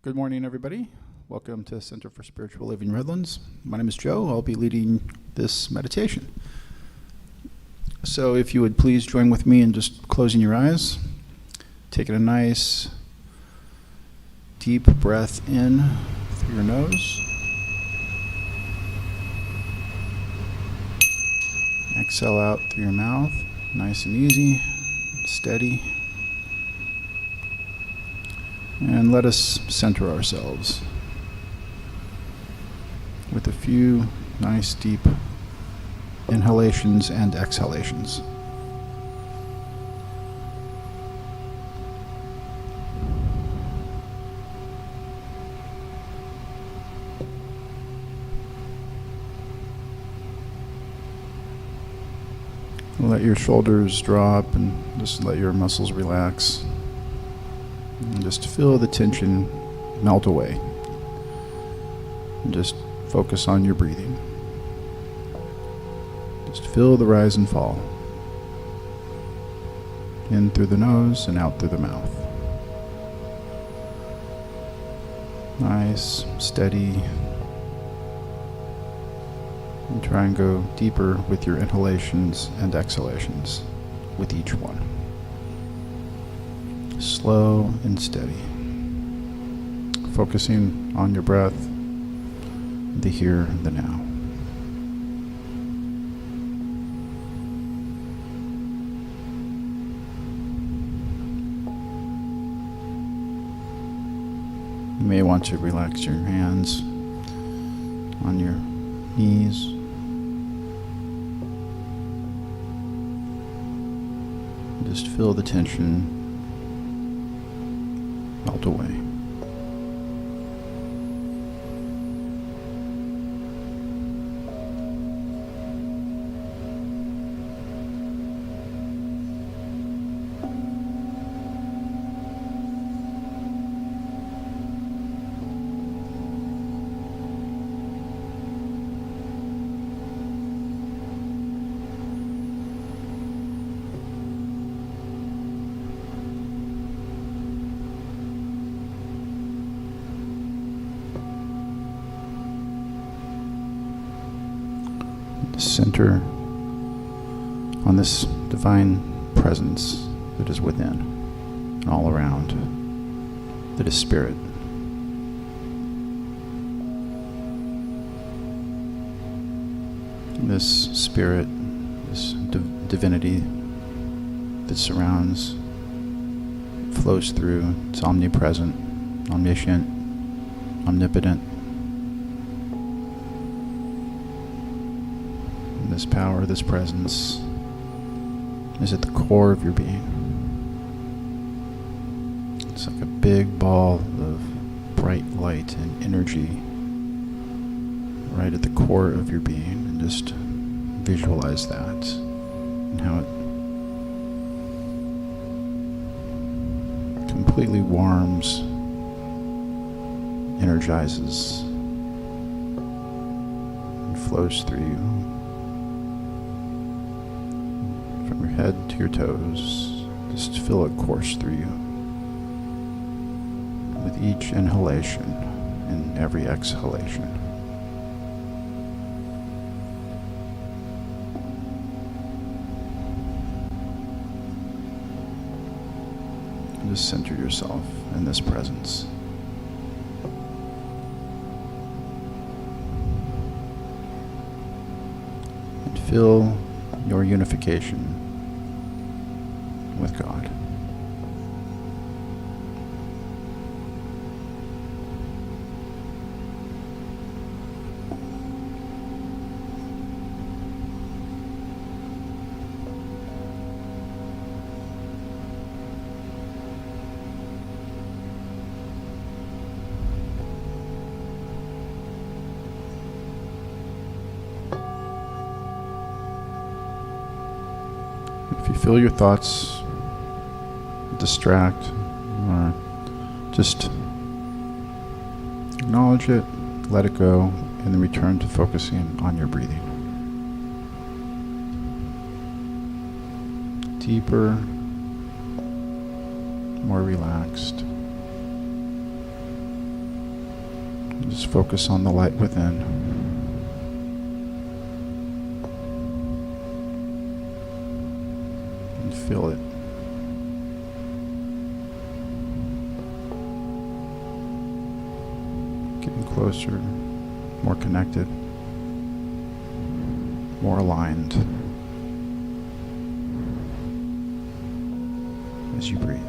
Good morning, everybody. Welcome to Center for Spiritual Living Redlands. My name is Joe. I'll be leading this meditation. So if you would please join with me in just closing your eyes, taking a nice deep breath in through your nose. Exhale out through your mouth, nice and easy, steady. And let us center ourselves with a few nice deep inhalations and exhalations. Let your shoulders drop and just let your muscles relax. And just feel the tension melt away. And just focus on your breathing. Just feel the rise and fall. In through the nose and out through the mouth. Nice, steady. And try and go deeper with your inhalations and exhalations with each one. Slow and steady. Focusing on your breath, the here and the now. You may want to relax your hands on your knees. Just feel the tension melt away. Center on this divine presence that is within and all around, that is spirit. This spirit, this divinity that surrounds, flows through, it's omnipresent, omniscient, omnipotent. This power, this presence is at the core of your being. It's like a big ball of bright light and energy right at the core of your being, and just visualize that and how it completely warms, energizes, and flows through you. From your head to your toes, just feel it course through you with each inhalation and every exhalation. And just center yourself in this presence. And feel your unification with God. If you feel your thoughts distract, or just acknowledge it, let it go, and then return to focusing on your breathing. Deeper, more relaxed. Just focus on the light within. And feel it. Getting closer, more connected, more aligned as you breathe.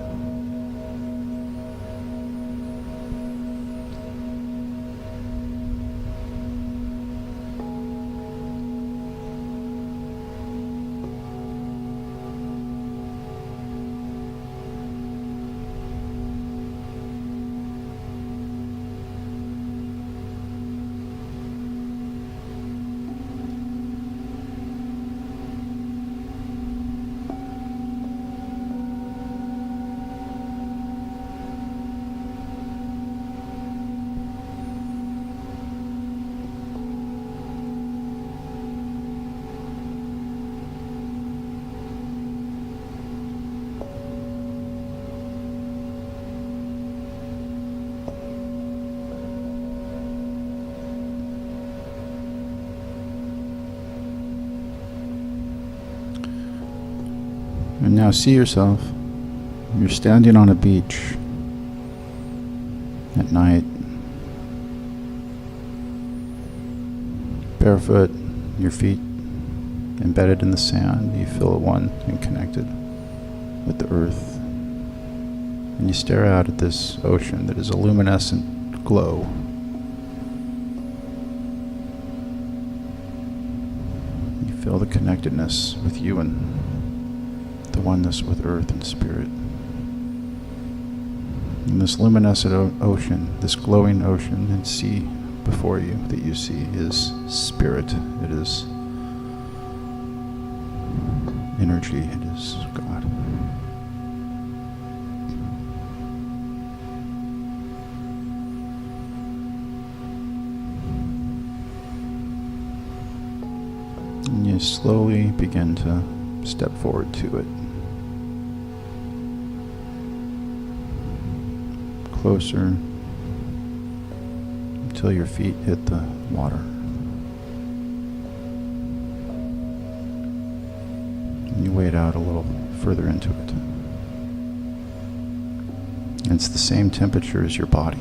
And now see yourself. You're standing on a beach at night, barefoot, your feet embedded in the sand. You feel at one and connected with the earth. And you stare out at this ocean that is a luminescent glow. You feel the connectedness with you and the oneness with earth and spirit. And this luminescent ocean, this glowing ocean and sea before you that you see is spirit. It is energy. It is God. And you slowly begin to step forward to it. Closer until your feet hit the water. And you wade out a little further into it. And it's the same temperature as your body.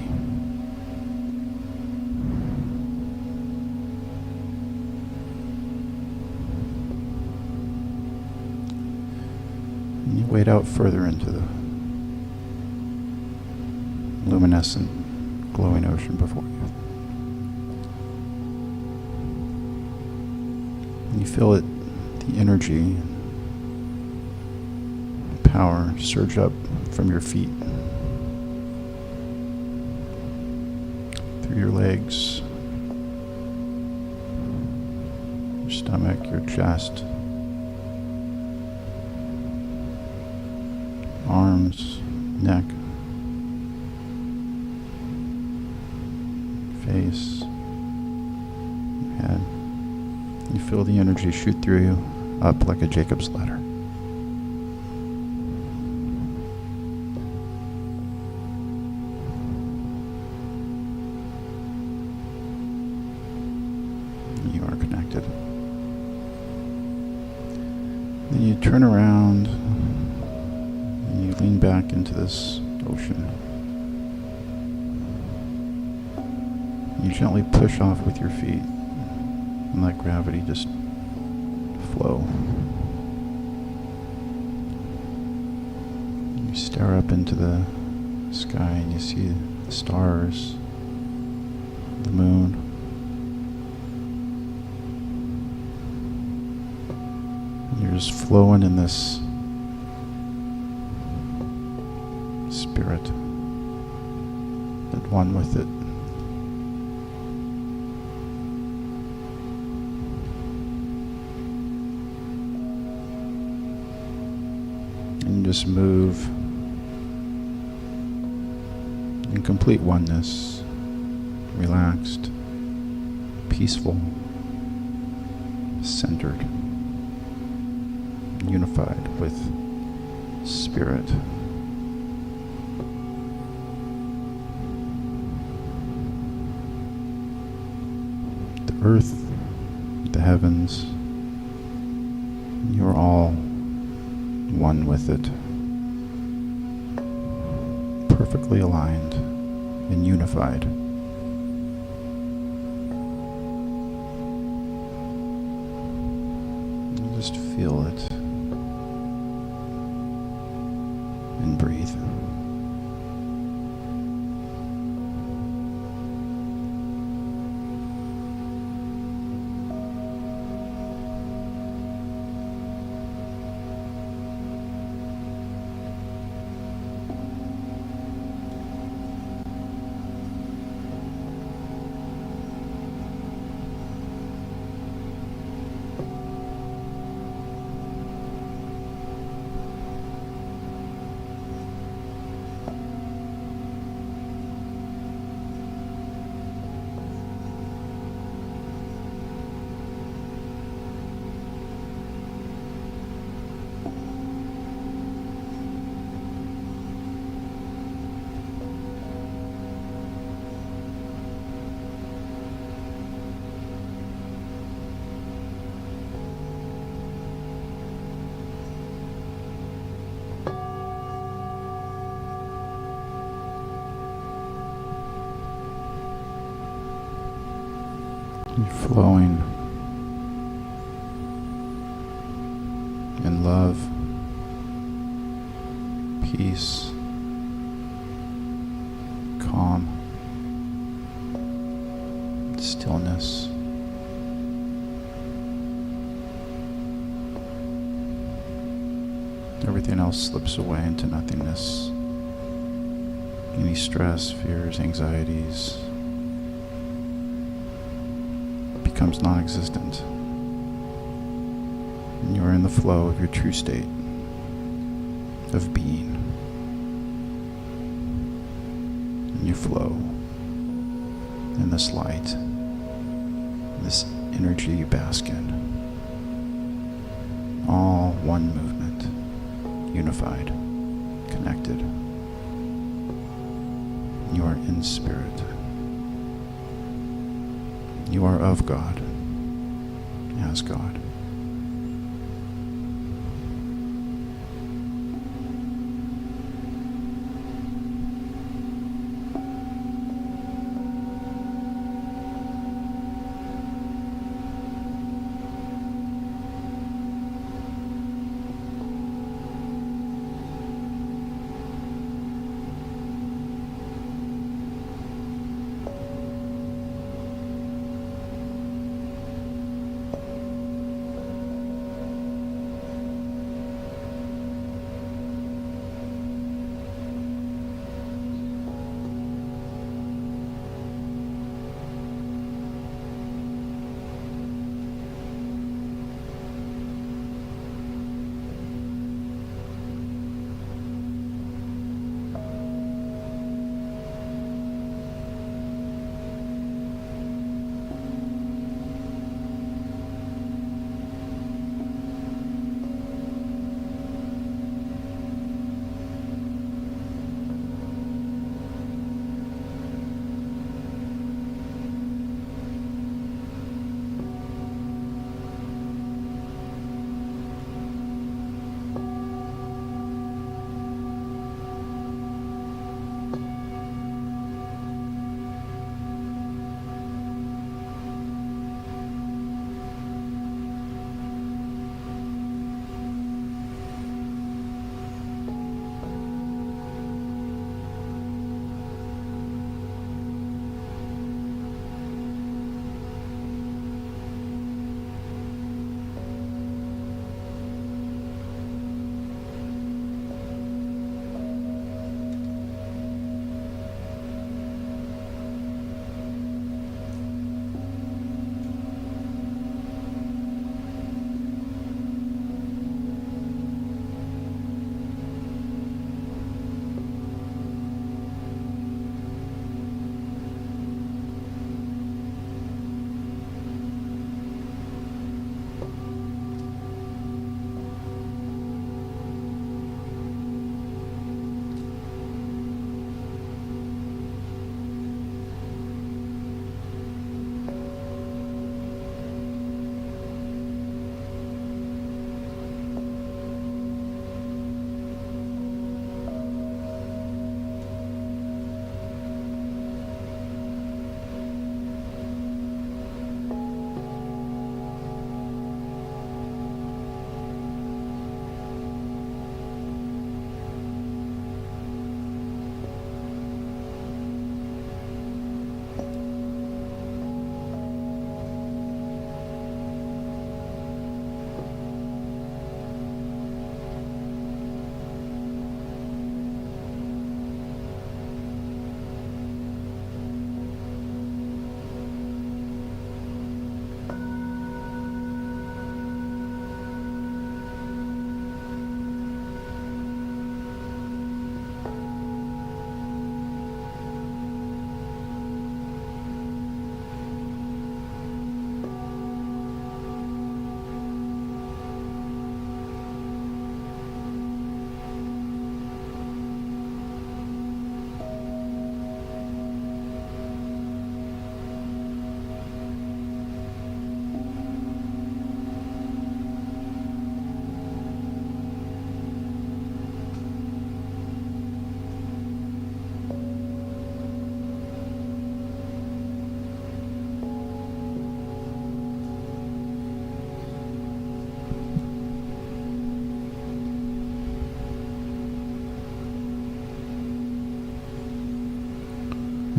And you wade out further into the luminescent, glowing ocean before you. And you feel it, the energy, power surge up from your feet, through your legs, your stomach, your chest, arms, neck, face, your head. You feel the energy shoot through you up like a Jacob's ladder. You are connected. Then you turn around and you lean back into this ocean. You gently push off with your feet and let gravity just flow. You stare up into the sky and you see the stars, the moon. And you're just flowing in this spirit, at one with it. And just move in complete oneness, relaxed, peaceful, centered, unified with spirit. earth, the heavens. You're all one with it, perfectly aligned and unified. You just feel it and breathe. You're flowing in love, peace, calm, stillness. Everything else slips away into nothingness. Any stress, fears, anxieties becomes non-existent. And you are in the flow of your true state of being. And you flow in this light, this energy you bask in. All one movement, unified, connected. You are in spirit. You are of God, as God.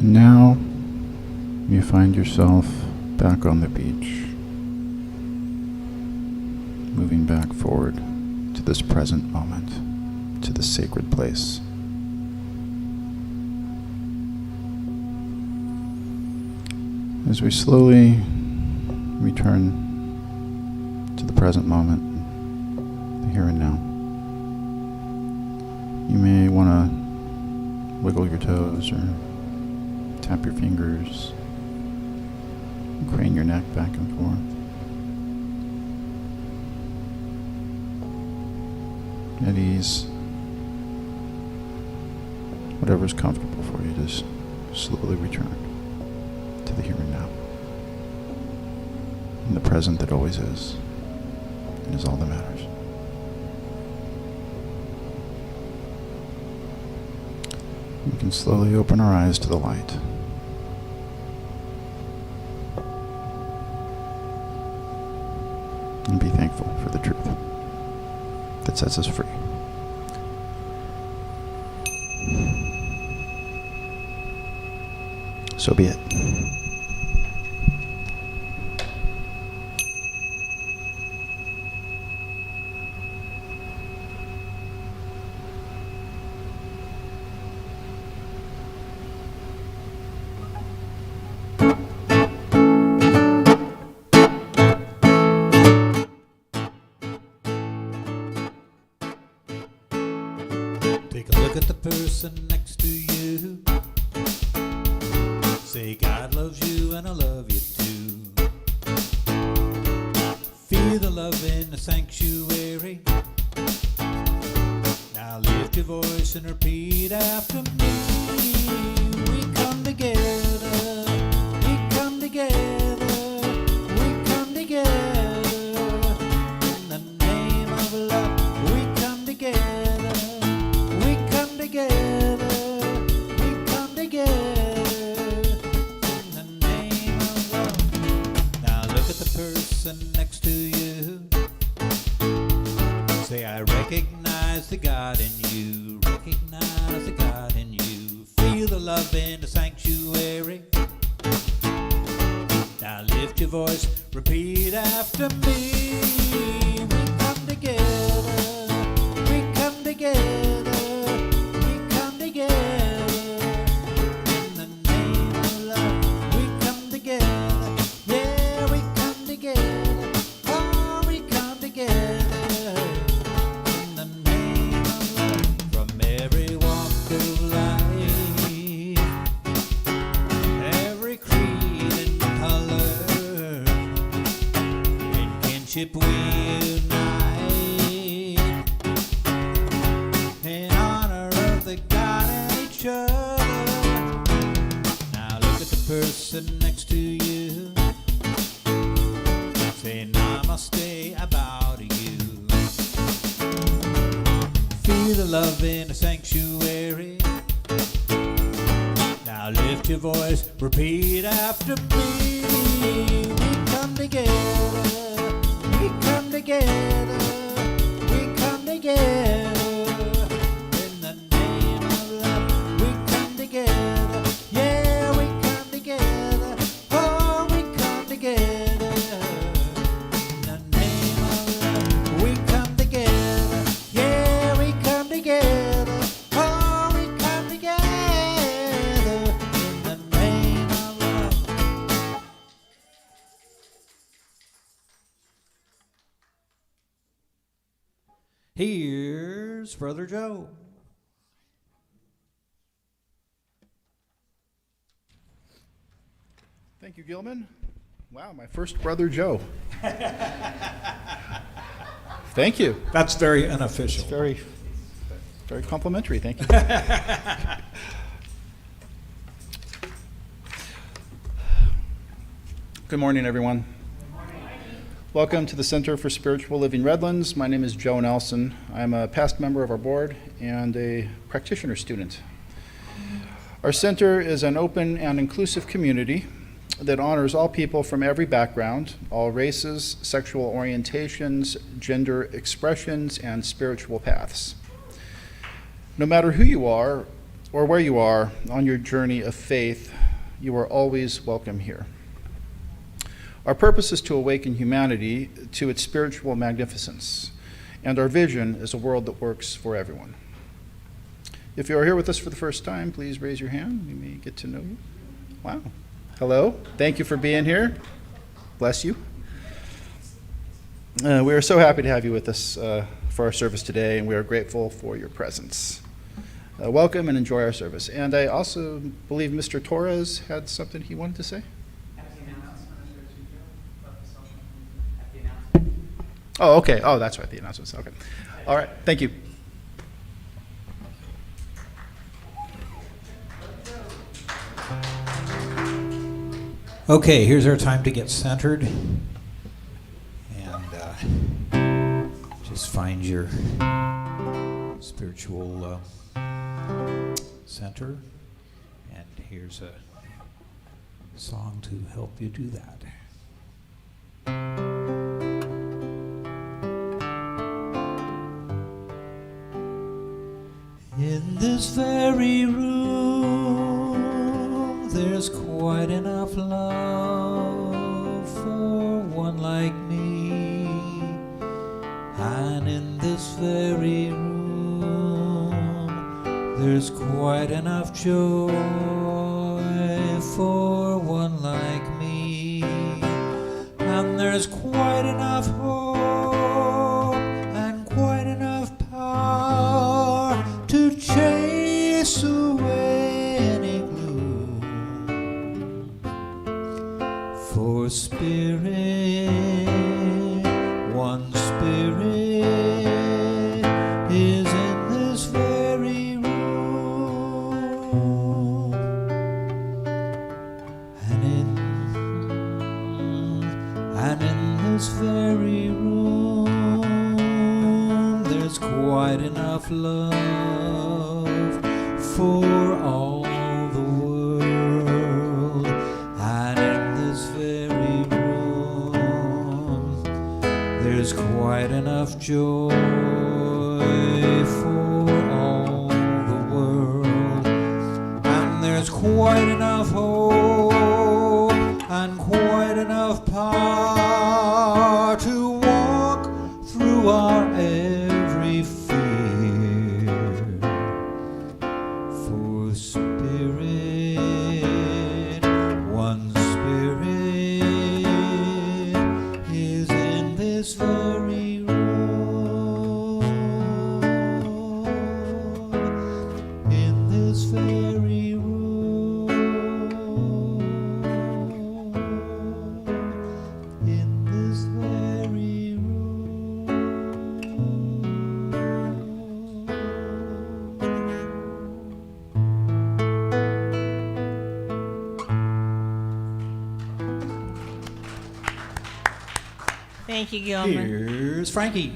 And now you find yourself back on the beach, moving back forward to this present moment, to the sacred place. As we slowly return to the present moment, the here and now, you may want to wiggle your toes or tap your fingers, crane your neck back and forth. At ease, whatever's comfortable for you, just slowly return to the here and now, and the present that always is, and is all that matters. We can slowly open our eyes to the light. And be thankful for the truth that sets us free. So be it. Take a look at the person next to you. Say God loves you and I love you too. Feel the love in the sanctuary. Now lift your voice and repeat after me. We come together, we come together, we come together. In the name of love, we come together, we come together, we come together. In the name of love. Now look at the person next to you. Say, I recognize the God in you. Recognize the God in you. Feel the love in the sanctuary. Now lift your voice, repeat after me. We come together, we come together, we come together. In the name of love, we come together. Yeah, we come together. Oh, we come together. In the name of love, from every walk of life, every creed and color, in kinship we unite, in honor of the God and each other. Now look at the person next to you. Say namaste, I bow to you. Feel the love in the sanctuary. Now lift your voice, repeat after me. We come together, we come together, we come together. In the name of love, we come together. Yeah, we come together. Oh, we come together. In the name of love, we come together. Yeah, we come together. Oh, we come together. In the name of love. Here's Brother Joe. Thank you, Gilman. Wow, my first Brother Joe. Thank you. That's very unofficial. Very, very complimentary. Thank you. Good morning, everyone. Welcome to the Center for Spiritual Living Redlands. My name is Joe Nelson. I'm a past member of our board and a practitioner student. Our center is an open and inclusive community that honors all people from every background, all races, sexual orientations, gender expressions, and spiritual paths. No matter who you are or where you are on your journey of faith, you are always welcome here. Our purpose is to awaken humanity to its spiritual magnificence, and our vision is a world that works for everyone. If you are here with us for the first time, please raise your hand. We may get to know you. Wow. Hello. Thank you for being here. Bless you. We are so happy to have you with us for our service today, and we are grateful for your presence. Welcome and enjoy our service. And I also believe Mr. Torres had something he wanted to say. Oh, okay. Oh, that's right. The announcements. Okay. All right. Thank you. Okay, here's our time to get centered. And just find your spiritual center. And here's a song to help you do that. In this very room, there's quite enough love for one like me. And in this very room, there's quite enough joy for one like me. And there's quite enough hope and quite enough power to chase away any gloom. For spirit, one spirit is in this very room. And in this very room, there's quite enough love for all the world. And in this very room, there's quite enough joy for all the world. And there's quite enough hope and quite enough power to walk through our every fear. For spirit, one spirit is in this very room. In this very room. In this very room. Thank you, Gilman. Here's Frankie.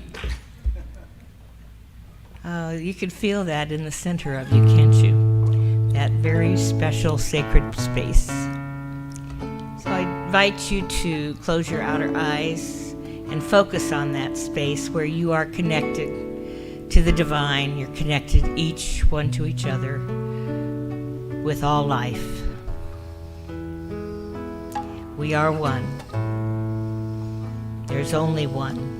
You can feel that in the center of you, can't you? That very special sacred space. So I invite you to close your outer eyes and focus on that space where you are connected to the divine. You're connected each one to each other with all life. We are one. There's only one.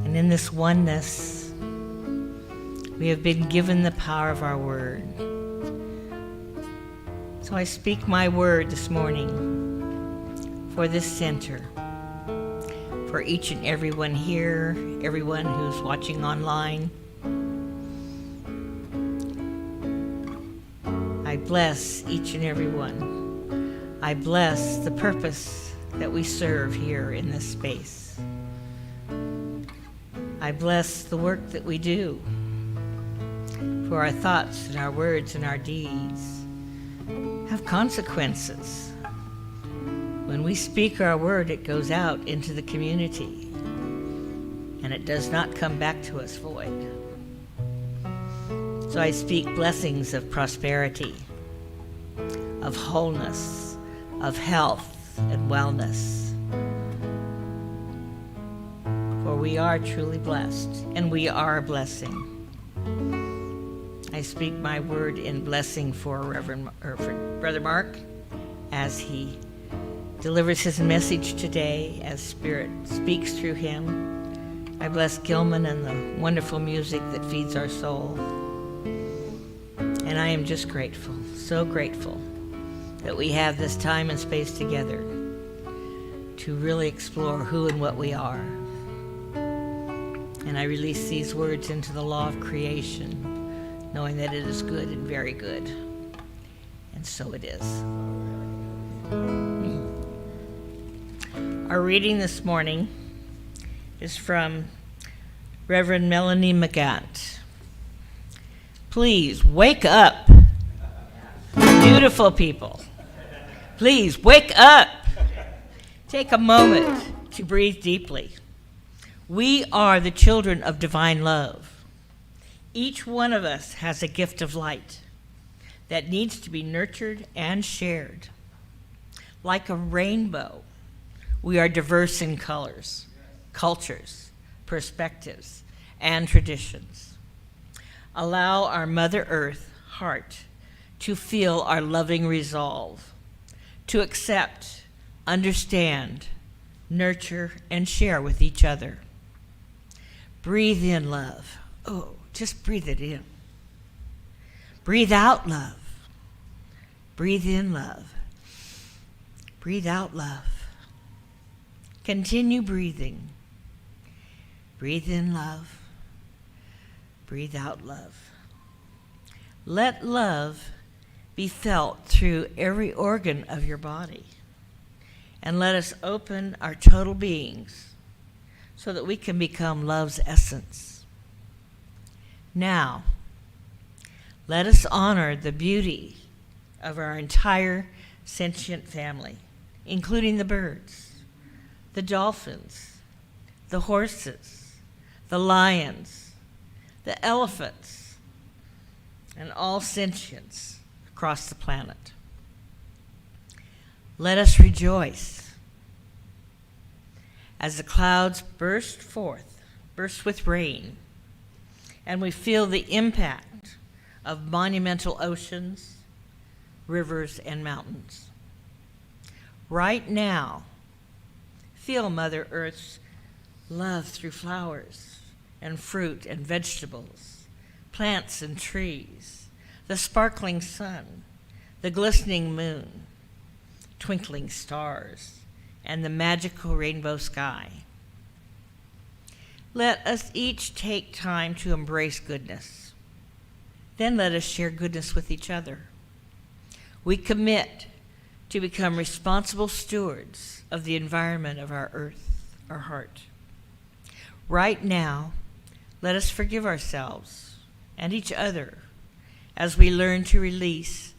And in this oneness, we have been given the power of our word. So I speak my word this morning for this center, for each and everyone here, everyone who's watching online. I bless each and every one. I bless the purpose that we serve here in this space. I bless the work that we do, for our thoughts and our words and our deeds have consequences. When we speak our word, it goes out into the community, and it does not come back to us void. So I speak blessings of prosperity, of wholeness, of health and wellness. For we are truly blessed, and we are a blessing. I speak my word in blessing for for Brother Mark as he delivers his message today, as Spirit speaks through him. I bless Gilman and the wonderful music that feeds our soul. And I am just grateful, so grateful, that we have this time and space together to really explore who and what we are. And I release these words into the law of creation, knowing that it is good and very good. And so it is. Our reading this morning is from Reverend Melanie McGant. Please wake up, beautiful people. Please wake up. Take a moment to breathe deeply. We are the children of divine love. Each one of us has a gift of light that needs to be nurtured and shared. Like a rainbow, we are diverse in colors, cultures, perspectives, and traditions. Allow our Mother Earth heart to feel our loving resolve, to accept, understand, nurture, and share with each other. Breathe in love. Oh, just breathe it in. Breathe out love. Breathe in love. Breathe out love. Continue breathing. Breathe in love. Breathe out love. Let love be felt through every organ of your body. And let us open our total beings so that we can become love's essence. Now, let us honor the beauty of our entire sentient family, including the birds, the dolphins, the horses, the lions, the elephants, and all sentients across the planet. Let us rejoice as the clouds burst with rain, and we feel the impact of monumental oceans, rivers, and mountains. Right now, feel Mother Earth's love through flowers and fruit and vegetables, plants and trees, the sparkling sun, the glistening moon, twinkling stars, and the magical rainbow sky. Let us each take time to embrace goodness. Then let us share goodness with each other. We commit to become responsible stewards of the environment of our earth, our heart. Right now, let us forgive ourselves and each other as we learn to release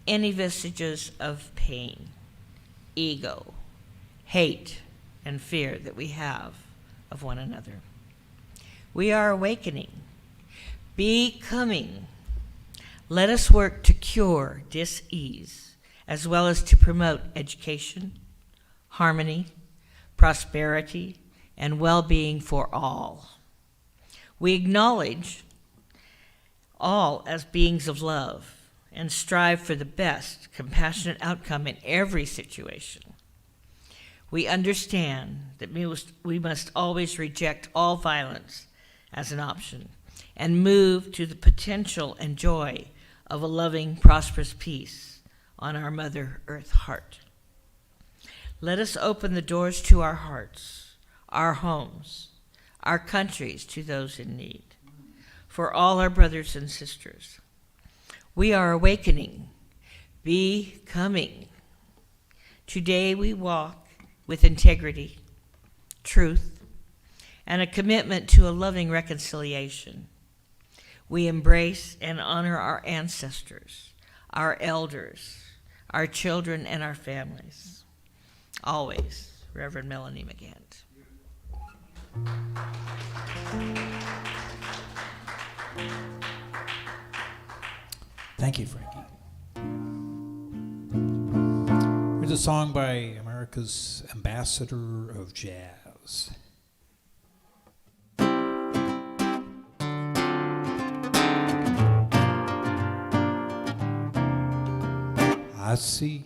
any vestiges of pain, ego, hate, and fear that we have of one another. We are awakening, becoming. Let us work to cure dis-ease, as well as to promote education, harmony, prosperity, and well-being for all. We acknowledge all as beings of love and strive for the best, compassionate outcome in every situation. We understand that we must always reject all violence as an option and move to the potential and joy of a loving, prosperous peace on our Mother Earth heart. Let us open the doors to our hearts, our homes, our countries to those in need, for all our brothers and sisters. We are awakening, becoming. Today we walk with integrity, truth, and a commitment to a loving reconciliation. We embrace and honor our ancestors, our elders, our children, and our families. Always, Reverend Melanie McGant. Thank you, Frankie. Here's a song by America's ambassador of jazz. see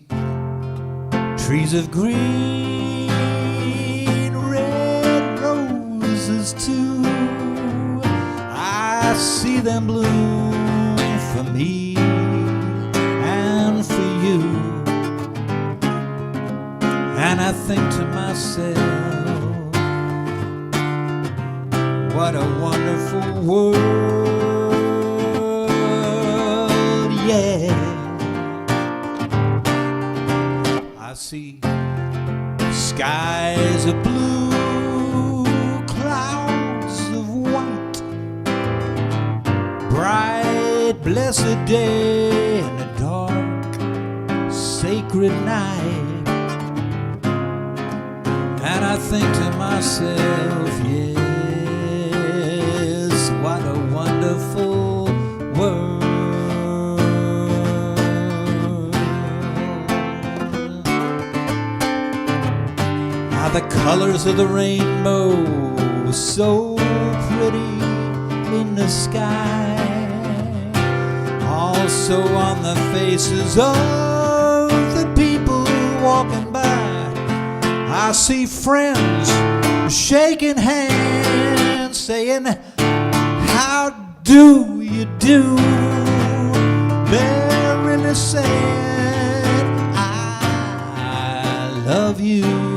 trees of green, red roses too. I see them bloom for me and for you. And I think to myself, what a wonderful world, yeah. I see skies of blue, clouds of white, bright, blessed day and a dark, sacred night. And I think to myself, yes, what a wonderful world. The colors of the rainbow so pretty in the sky, also on the faces of the people walking by. I see friends shaking hands, saying, how do you do? They're really saying, I love you.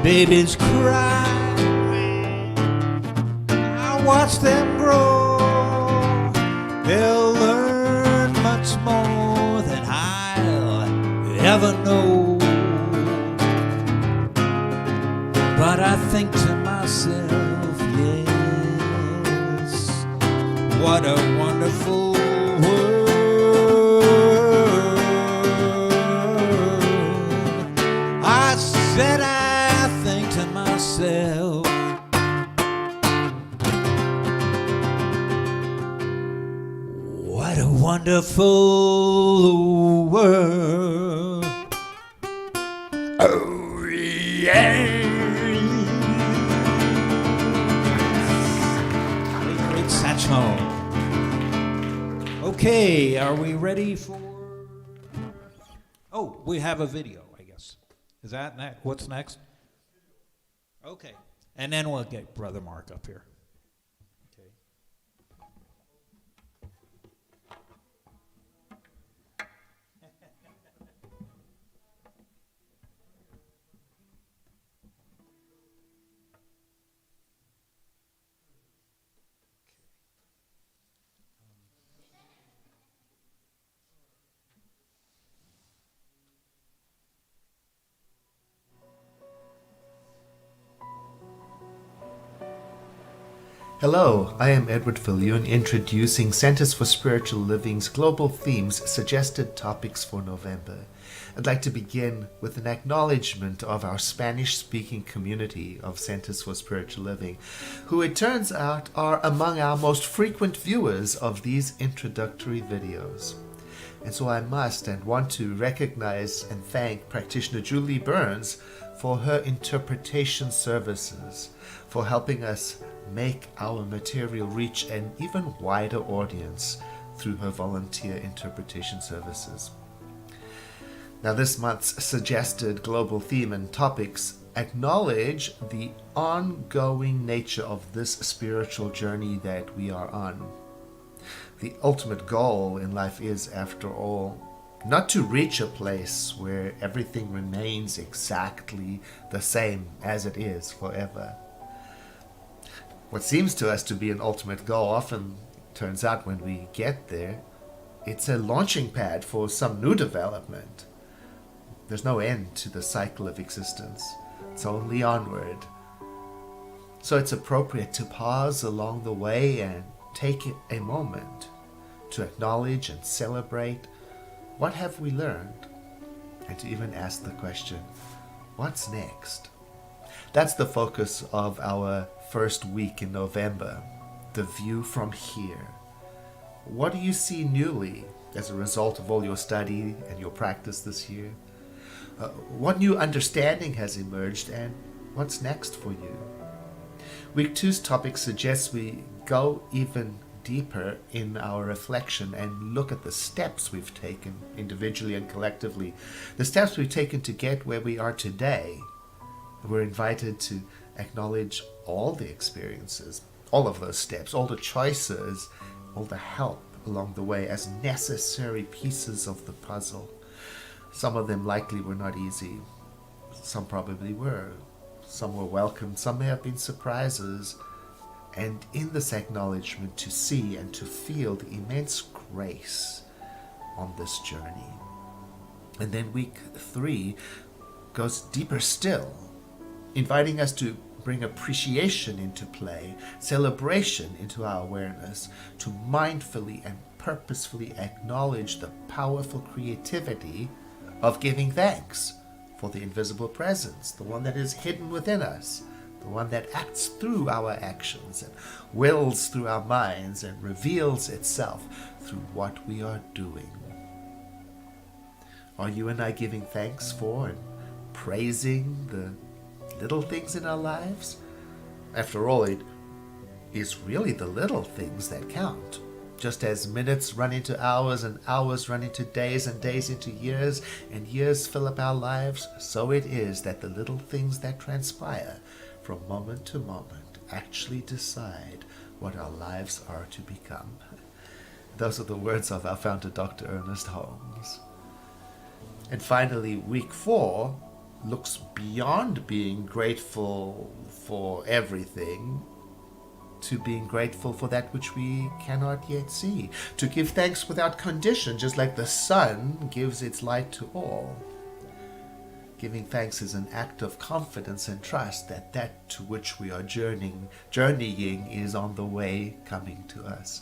Babies cry, I watch them grow. They'll learn much more than I'll ever know. But I think to myself, yes, what a wonderful world. I said I think to myself, what a wonderful world. Oh yeah. Great saxophone. Okay, are we ready for? Oh, we have a video, I guess. Is that next? What's next? Okay, and then we'll get Brother Mark up here. Okay. Hello, I am Edward Fillion introducing Centers for Spiritual Living's Global Themes Suggested Topics for November. I'd like to begin with an acknowledgement of our Spanish-speaking community of Centers for Spiritual Living, who it turns out are among our most frequent viewers of these introductory videos. And so I must and want to recognize and thank practitioner Julie Burns for her interpretation services, for helping us make our material reach an even wider audience through her volunteer interpretation services. Now, this month's suggested global theme and topics acknowledge the ongoing nature of this spiritual journey that we are on. The ultimate goal in life is, after all, not to reach a place where everything remains exactly the same as it is forever. What seems to us to be an ultimate goal often turns out when we get there, it's a launching pad for some new development. There's no end to the cycle of existence. It's only onward. So it's appropriate to pause along the way and take a moment to acknowledge and celebrate what have we learned, and to even ask the question, what's next? That's the focus of our first week in November, the view from here. What do you see newly as a result of all your study and your practice this year? What new understanding has emerged, and what's next for you? Week 2's topic suggests we go even deeper in our reflection and look at the steps we've taken individually and collectively, the steps we've taken to get where we are today, we're invited to acknowledge all the experiences, all of those steps, all the choices, all the help along the way as necessary pieces of the puzzle. Some of them likely were not easy. Some probably were. Some were welcome. Some may have been surprises. And in this acknowledgement, to see and to feel the immense grace on this journey. And then week 3 goes deeper still, inviting us to bring appreciation into play, celebration into our awareness, to mindfully and purposefully acknowledge the powerful creativity of giving thanks for the invisible presence, the one that is hidden within us, the one that acts through our actions and wills through our minds and reveals itself through what we are doing. Are you and I giving thanks for and praising the little things in our lives? After all, it is really the little things that count. Just as minutes run into hours and hours run into days and days into years and years fill up our lives, so it is that the little things that transpire from moment to moment actually decide what our lives are to become. Those are the words of our founder, Dr. Ernest Holmes. And finally, week 4 looks beyond being grateful for everything to being grateful for that which we cannot yet see, to give thanks without condition, just like the sun gives its light to all. Giving thanks is an act of confidence and trust that that to which we are journeying is on the way coming to us.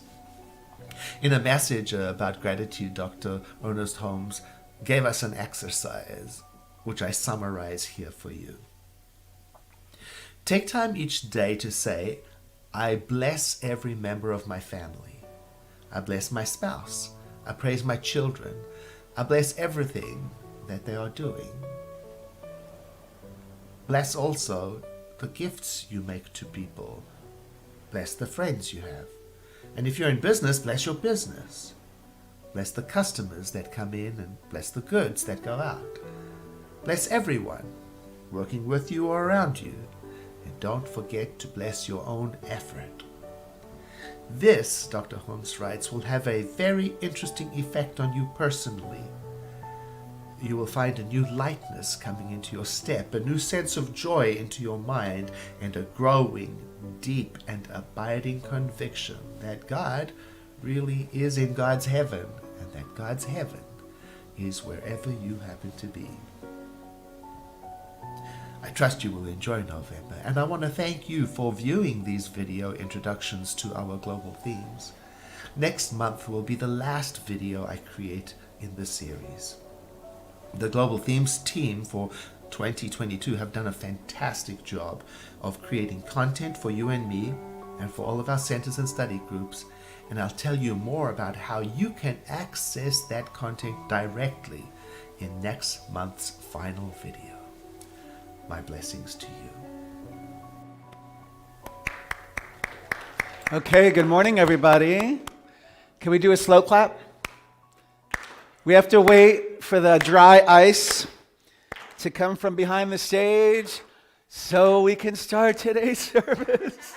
In a message about gratitude, Dr. Ernest Holmes gave us an exercise, which I summarize here for you. Take time each day to say, I bless every member of my family. I bless my spouse. I praise my children. I bless everything that they are doing. Bless also the gifts you make to people. Bless the friends you have. And if you're in business, bless your business. Bless the customers that come in and bless the goods that go out. Bless everyone working with you or around you. And don't forget to bless your own effort. This, Dr. Holmes writes, will have a very interesting effect on you personally. You will find a new lightness coming into your step, a new sense of joy into your mind, and a growing, deep, and abiding conviction that God really is in God's heaven, and that God's heaven is wherever you happen to be. I trust you will enjoy November, and I want to thank you for viewing these video introductions to our global themes. Next month will be the last video I create in this series. The Global Themes team for 2022 have done a fantastic job of creating content for you and me and for all of our centers and study groups, and I'll tell you more about how you can access that content directly in next month's final video. My blessings to you. Okay, good morning, everybody. Can we do a slow clap? We have to wait for the dry ice to come from behind the stage so we can start today's service.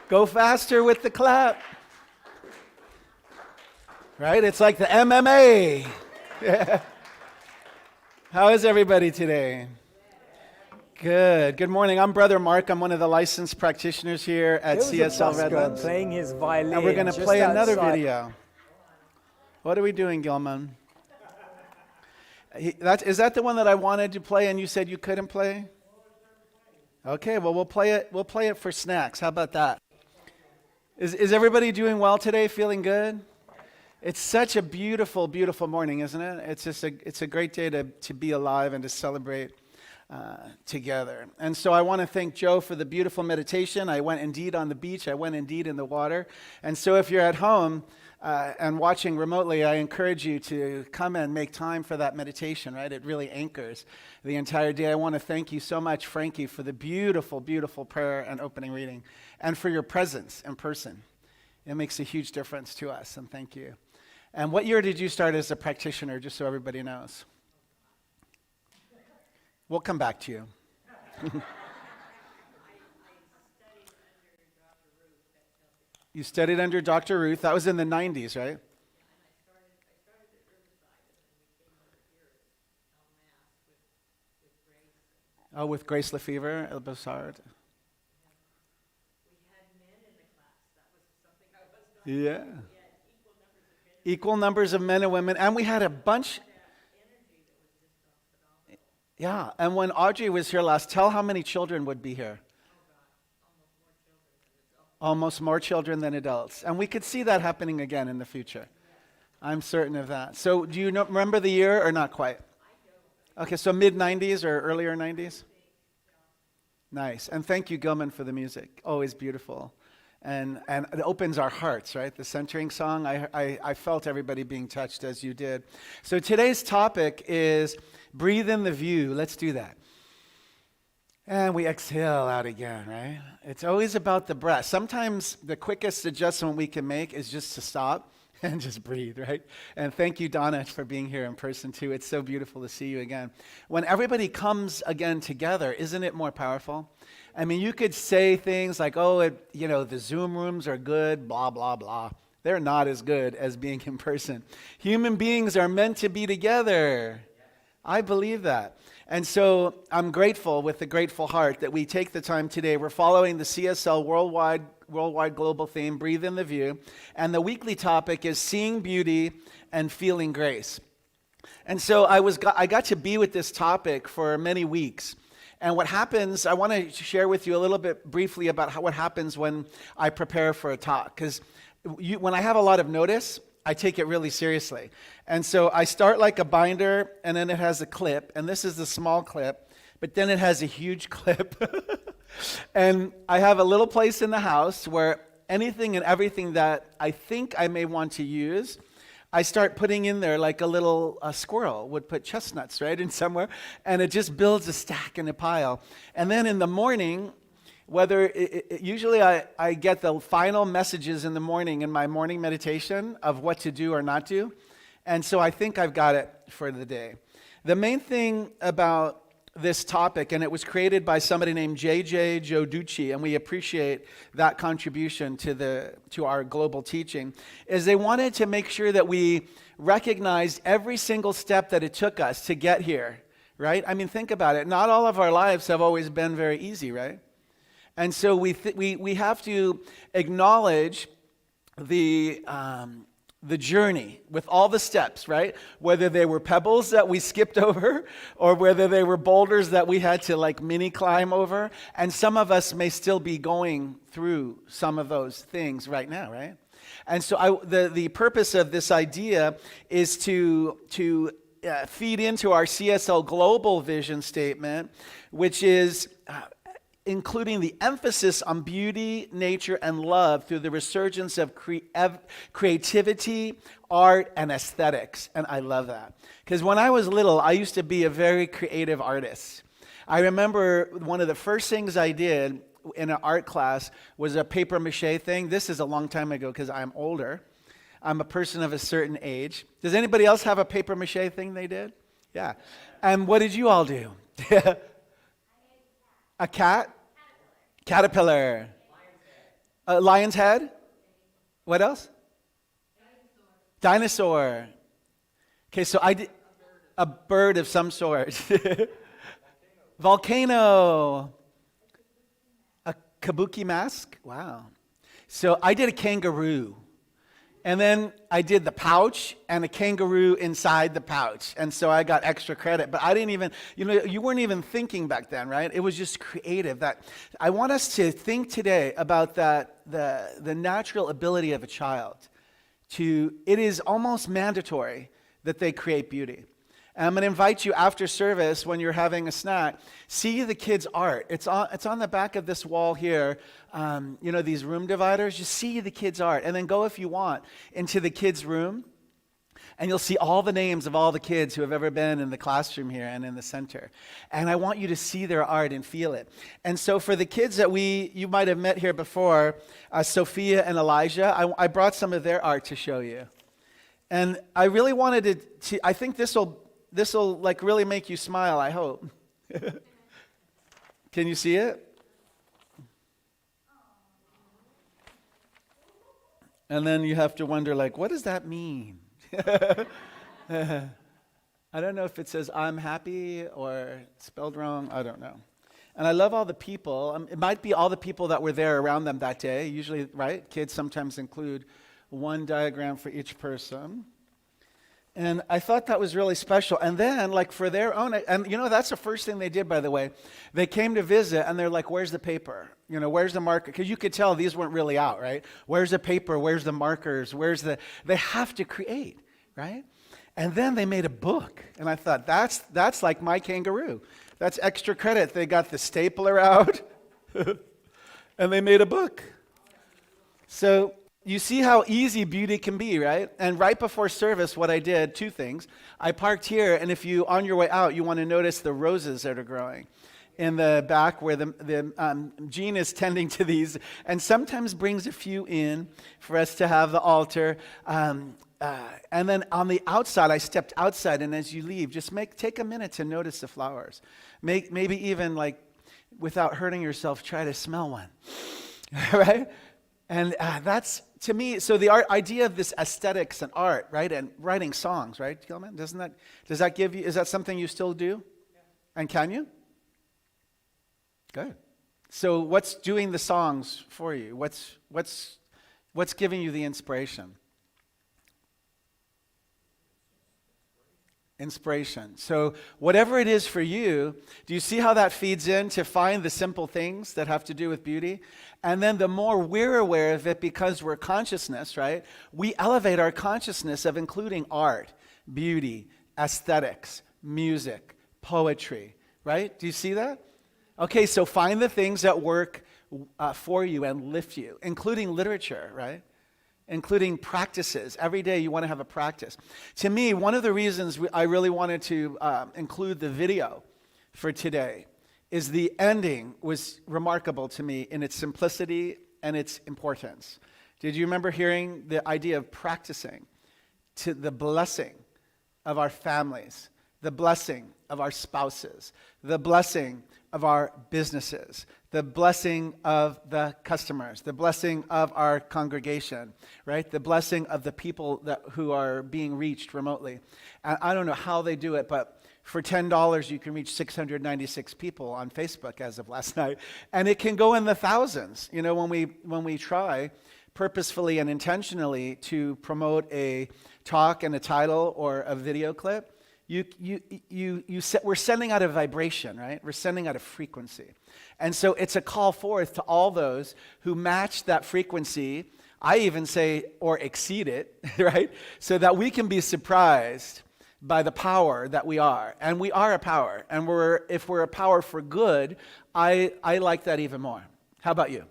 Go faster with the clap. Right? It's like the MMA. Yeah. How is everybody today? Good. Good morning. I'm Brother Mark. I'm one of the licensed practitioners here at CSL Redlands. Playing his violin. And we're going to play another video. What are we doing, Gilman? Is that the one that I wanted to play and you said you couldn't play? Okay, well we'll play it. We'll play it for snacks. How about that? Is everybody doing well today? Feeling good? It's such a beautiful, beautiful morning, isn't it? It's a great day to be alive and to celebrate together. And so I want to thank Joe for the beautiful meditation. I went indeed on the beach. I went indeed in the water. And so if you're at home and watching remotely, I encourage you to come and make time for that meditation, right? It really anchors the entire day. I want to thank you so much, Frankie, for the beautiful, beautiful prayer and opening reading, and for your presence in person It makes a huge difference to us, and thank you. And what year did you start as a practitioner, just so everybody knows? We'll come back to you. You studied under Dr. Ruth. That was in the 90s, right? Oh, with Grace Lefevre, El Bassard. Yeah. Equal numbers of men and women. And we had a bunch. Yeah. And when Audrey was here last, tell how many children would be here. Almost more children than adults. And we could see that happening again in the future. I'm certain of that. So do you remember the year or not quite? Okay, so mid-90s or earlier 90s? Nice. And thank you, Gilman, for the music. Always beautiful. And it opens our hearts, right? The centering song, I felt everybody being touched as you did. So today's topic is breathe in the view. Let's do that. And we exhale out again, right? It's always about the breath. Sometimes the quickest adjustment we can make is just to stop and just breathe, right? And thank you, Donna, for being here in person too. It's so beautiful to see you again. When everybody comes again together, isn't it more powerful? I mean, you could say things like, oh, the Zoom rooms are good, blah, blah, blah. They're not as good as being in person. Human beings are meant to be together. I believe that. And so I'm grateful with a grateful heart that we take the time today. We're following the CSL worldwide global theme, Breathe in the View. And the weekly topic is seeing beauty and feeling grace. And so I got to be with this topic for many weeks. And what happens, I want to share with you a little bit briefly about what happens when I prepare for a talk. Because when I have a lot of notice, I take it really seriously. And so I start like a binder, and then it has a clip, and this is the small clip, but then it has a huge clip. And I have a little place in the house where anything and everything that I think I may want to use, I start putting in there like a little squirrel would put chestnuts, right, in somewhere, and it just builds a stack and a pile. And then in the morning, usually I get the final messages in the morning in my morning meditation of what to do or not do. And so I think I've got it for the day. The main thing about this topic, and it was created by somebody named J.J. Joducci, and we appreciate that contribution to our global teaching, is they wanted to make sure that we recognized every single step that it took us to get here, right? I mean, think about it. Not all of our lives have always been very easy, right? And so we have to acknowledge the journey with all the steps, right? Whether they were pebbles that we skipped over or whether they were boulders that we had to like mini climb over. And some of us may still be going through some of those things right now, right? And so the purpose of this idea is to feed into our CSL global vision statement, which is including the emphasis on beauty, nature, and love through the resurgence of creativity, art, and aesthetics. And I love that. Because when I was little, I used to be a very creative artist. I remember one of the first things I did in an art class was a paper mache thing. This is a long time ago because I'm older. I'm a person of a certain age. Does anybody else have a paper mache thing they did? Yeah. And what did you all do? A cat? Caterpillar. A lion's head? What else? Dinosaur. Okay, so I did a bird of some sort. Volcano. A kabuki mask? Wow. So I did a kangaroo. And then I did the pouch and a kangaroo inside the pouch. And so I got extra credit. But I didn't even, you weren't even thinking back then, right? It was just creative. That I want us to think today about the natural ability of a child. It is almost mandatory that they create beauty. And I'm going to invite you after service when you're having a snack, see the kids' art. It's on the back of this wall here. These room dividers. Just see the kids' art. And then go, if you want, into the kids' room And you'll see all the names of all the kids who have ever been in the classroom here and in the center. And I want you to see their art and feel it. And so for the kids that you might have met here before, Sophia and Elijah, I brought some of their art to show you. And I really wanted to I think this will like really make you smile, I hope. Can you see it? And then you have to wonder, like, what does that mean? I don't know if it says I'm happy or spelled wrong. I don't know. And I love all the people. It might be all the people that were there around them that day. Usually, right? Kids sometimes include one diagram for each person. And I thought that was really special. And then, like, for their own, and that's the first thing they did, by the way. They came to visit, and they're like, where's the paper? Where's the marker? Because you could tell these weren't really out, right? Where's the paper? Where's the markers? They have to create, right? And then they made a book. And I thought, that's like my kangaroo. That's extra credit. They got the stapler out, and they made a book. So you see how easy beauty can be, right? And right before service, what I did, two things. I parked here, and if you, on your way out, you want to notice the roses that are growing in the back where Jean is tending to these, and sometimes brings a few in for us to have the altar. And then on the outside, I stepped outside, and as you leave, just take a minute to notice the flowers. Maybe even, like, without hurting yourself, try to smell one, right? And that's, to me, so the idea of this aesthetics and art, right, and writing songs, right, Gilman? Does that give you, is that something you still do? Yeah. And can you? Good. So what's doing the songs for you? What's giving you the inspiration? Inspiration. So whatever it is for you, do you see how that feeds in to find the simple things that have to do with beauty? And then the more we're aware of it, because we're consciousness, right? We elevate our consciousness of including art, beauty, aesthetics, music, poetry, right? Do you see that? Okay, so find the things that work for you and lift you, including literature, right? Including practices. Every day you want to have a practice. To me, one of the reasons I really wanted to include the video for today is the ending was remarkable to me in its simplicity and its importance. Did you remember hearing the idea of practicing to the blessing of our families, the blessing of our spouses, the blessing of our businesses, the blessing of the customers, the blessing of our congregation, right? The blessing of the people who are being reached remotely. And I don't know how they do it, but for $10 you can reach 696 people on Facebook as of last night, and it can go in the thousands. When we try purposefully and intentionally to promote a talk and a title or a video clip, we're sending out a vibration, right? We're sending out a frequency. And so it's a call forth to all those who match that frequency, I even say, or exceed it, right? So that we can be surprised by the power that we are. And we are a power. And if we're a power for good, I like that even more. How about you?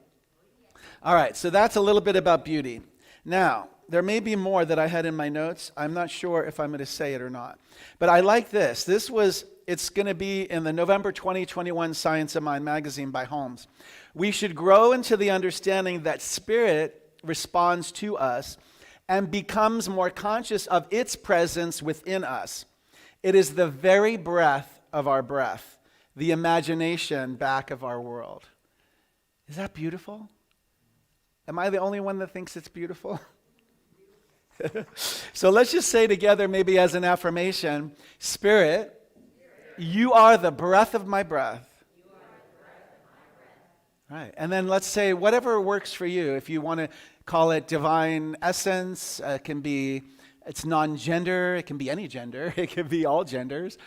All right, so that's a little bit about beauty. Now, there may be more that I had in my notes. I'm not sure if I'm going to say it or not. But I like this. It's going to be in the November 2021 Science of Mind magazine by Holmes. We should grow into the understanding that spirit responds to us and becomes more conscious of its presence within us. It is the very breath of our breath, the imagination back of our world. Is that beautiful? Am I the only one that thinks it's beautiful? So let's just say together, maybe as an affirmation, Spirit, you are the breath of my breath. Right. And then let's say whatever works for you. If you want to call it divine essence, it's non-gender, it can be any gender, it can be all genders.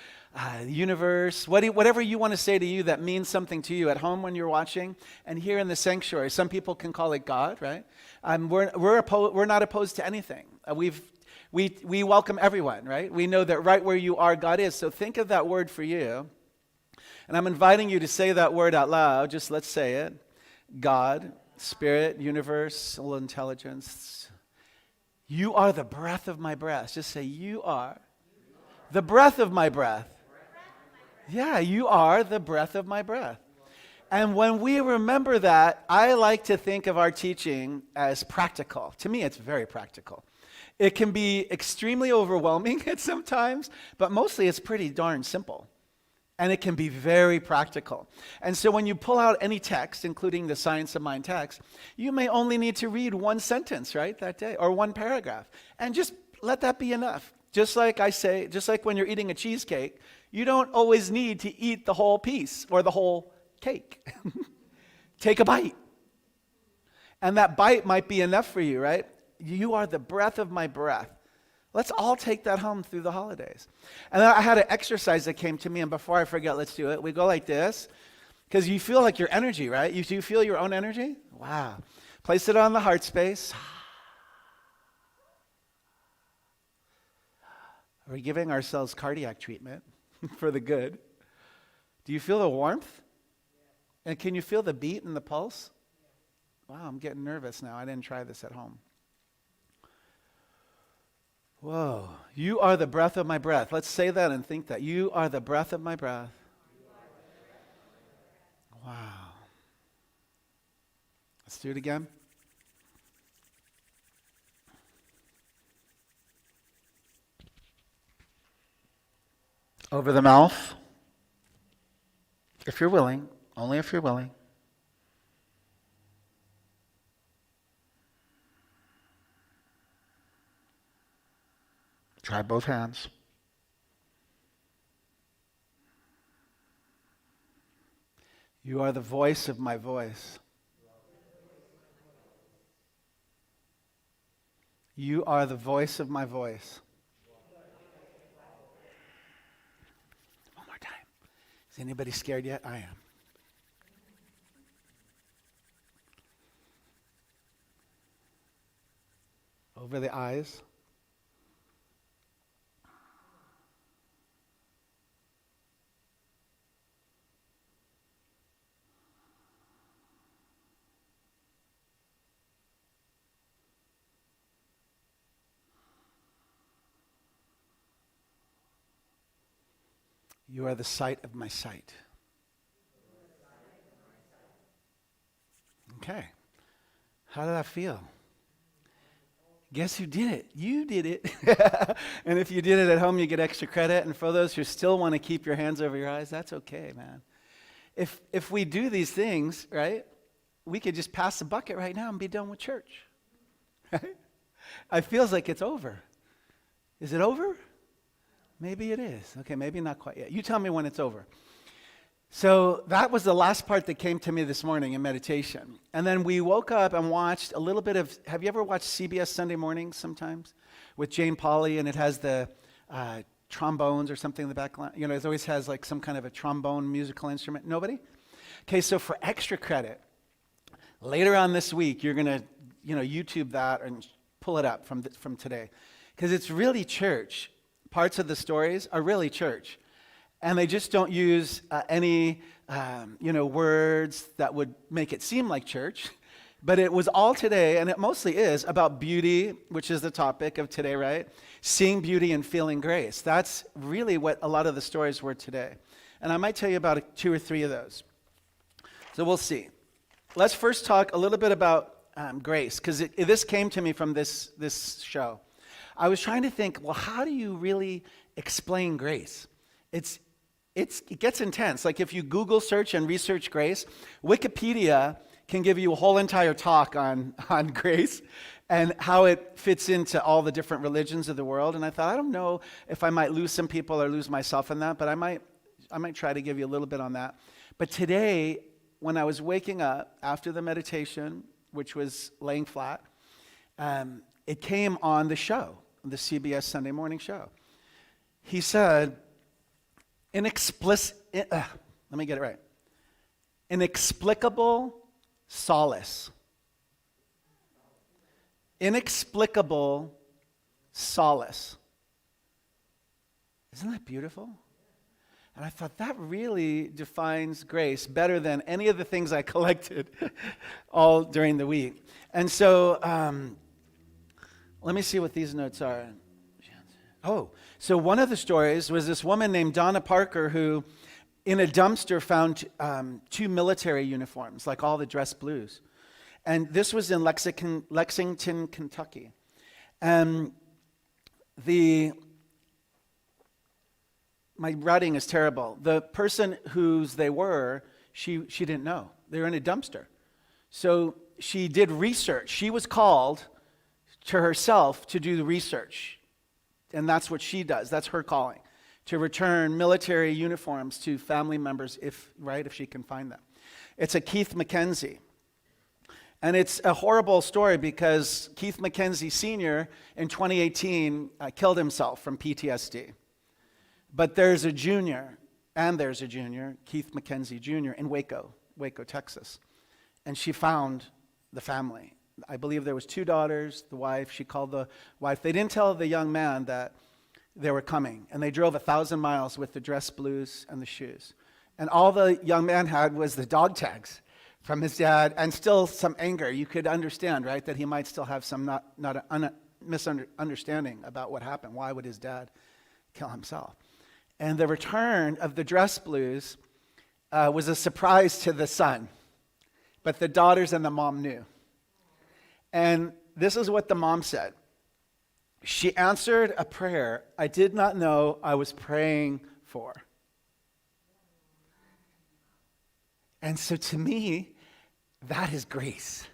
Universe, whatever you want to say to you that means something to you at home when you're watching, and here in the sanctuary. Some people can call it God, right? We're not opposed to anything. We welcome everyone, right? We know that right where you are, God is. So think of that word for you. And I'm inviting you to say that word out loud. Just let's say it. God, Spirit, Universe, Soul, Intelligence. You are the breath of my breath. Just say, you are the breath of my breath. Yeah, you are the breath of my breath. And when we remember that, I like to think of our teaching as practical. To me, it's very practical. It can be extremely overwhelming at some times, but mostly it's pretty darn simple. And it can be very practical. And so when you pull out any text, including the Science of Mind text, you may only need to read one sentence, right, that day, or one paragraph. And just let that be enough. Just like I say, just like when you're eating a cheesecake, you don't always need to eat the whole piece or the whole cake. Take a bite. And that bite might be enough for you, right? You are the breath of my breath. Let's all take that home through the holidays. And then I had an exercise that came to me, and before I forget, let's do it. We go like this, because you feel like your energy, right? Do you feel your own energy? Wow. Place it on the heart space. Are we giving ourselves cardiac treatment for the good? Do you feel the warmth? And can you feel the beat and the pulse? Wow, I'm getting nervous now. I didn't try this at home. Whoa, you are the breath of my breath. Let's say that and think that. You are the breath of my breath. Wow. Let's do it again. Over the mouth. If you're willing, only if you're willing. Try both hands. You are the voice of my voice. You are the voice of my voice. One more time. Is anybody scared yet? I am. Over the eyes. You are the sight of my sight. Okay. How did that feel? Guess who did it? You did it. And if you did it at home, you get extra credit. And for those who still want to keep your hands over your eyes, that's okay, man. If we do these things, right, we could just pass the bucket right now and be done with church. Right? It feels like it's over. Is it over? Maybe it is. Okay, maybe not quite yet. You tell me when it's over. So that was the last part that came to me this morning in meditation. And then we woke up and watched a little bit of, have you ever watched CBS Sunday Mornings sometimes? With Jane Pauley, and it has the trombones or something in the background. You know, it always has like some kind of a trombone musical instrument. Nobody? Okay, so for extra credit, later on this week, you're going to, YouTube that and pull it up from today. Because it's really church. Parts of the stories are really church. And they just don't use any, words that would make it seem like church. But it was all today, and it mostly is, about beauty, which is the topic of today, right? Seeing beauty and feeling grace. That's really what a lot of the stories were today. And I might tell you about 2 or 3 of those. So we'll see. Let's first talk a little bit about grace, because this came to me from this show. I was trying to think, well, how do you really explain grace? It gets intense. Like if you Google search and research grace, Wikipedia can give you a whole entire talk on grace and how it fits into all the different religions of the world. And I thought, I don't know if I might lose some people or lose myself in that, but I might try to give you a little bit on that. But today, when I was waking up after the meditation, which was laying flat, it came on the show, the CBS Sunday morning show. He said, let me get it right. Inexplicable solace. Inexplicable solace. Isn't that beautiful? And I thought that really defines grace better than any of the things I collected all during the week. And so, Let me see what these notes are. Oh, so one of the stories was this woman named Donna Parker who, in a dumpster, found 2 military uniforms, like all the dress blues. And this was in Lexington, Kentucky. And my writing is terrible. The person whose they were, she didn't know. They were in a dumpster. So she did research. She was called to herself to do the research. And that's what she does. That's her calling, to return military uniforms to family members if she can find them. It's a Keith McKenzie. And it's a horrible story because Keith McKenzie Sr. in 2018 killed himself from PTSD. But there's a junior, Keith McKenzie Jr. in Waco, Texas. And she found the family. I believe there was 2 daughters, the wife. She called the wife. They didn't tell the young man that they were coming. And they drove 1,000 miles with the dress blues and the shoes. And all the young man had was the dog tags from his dad and still some anger. You could understand, right, that he might still have some misunderstanding about what happened. Why would his dad kill himself? And the return of the dress blues was a surprise to the son. But the daughters and the mom knew. And this is what the mom said. She answered a prayer I did not know I was praying for. And so to me, that is grace,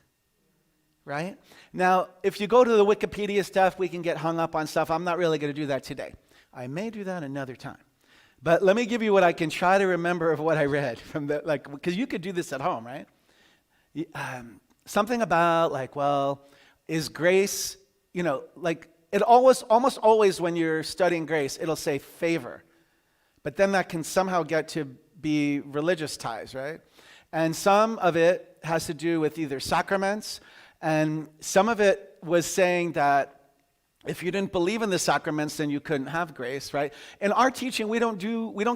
right? Now, if you go to the Wikipedia stuff, we can get hung up on stuff. I'm not really going to do that today. I may do that another time. But let me give you what I can try to remember of what I read from because you could do this at home, right? Something about is grace, it almost always when you're studying grace, it'll say favor. But then that can somehow get to be religious ties, right? And some of it has to do with either sacraments, and some of it was saying that if you didn't believe in the sacraments, then you couldn't have grace, right? In our teaching, we don't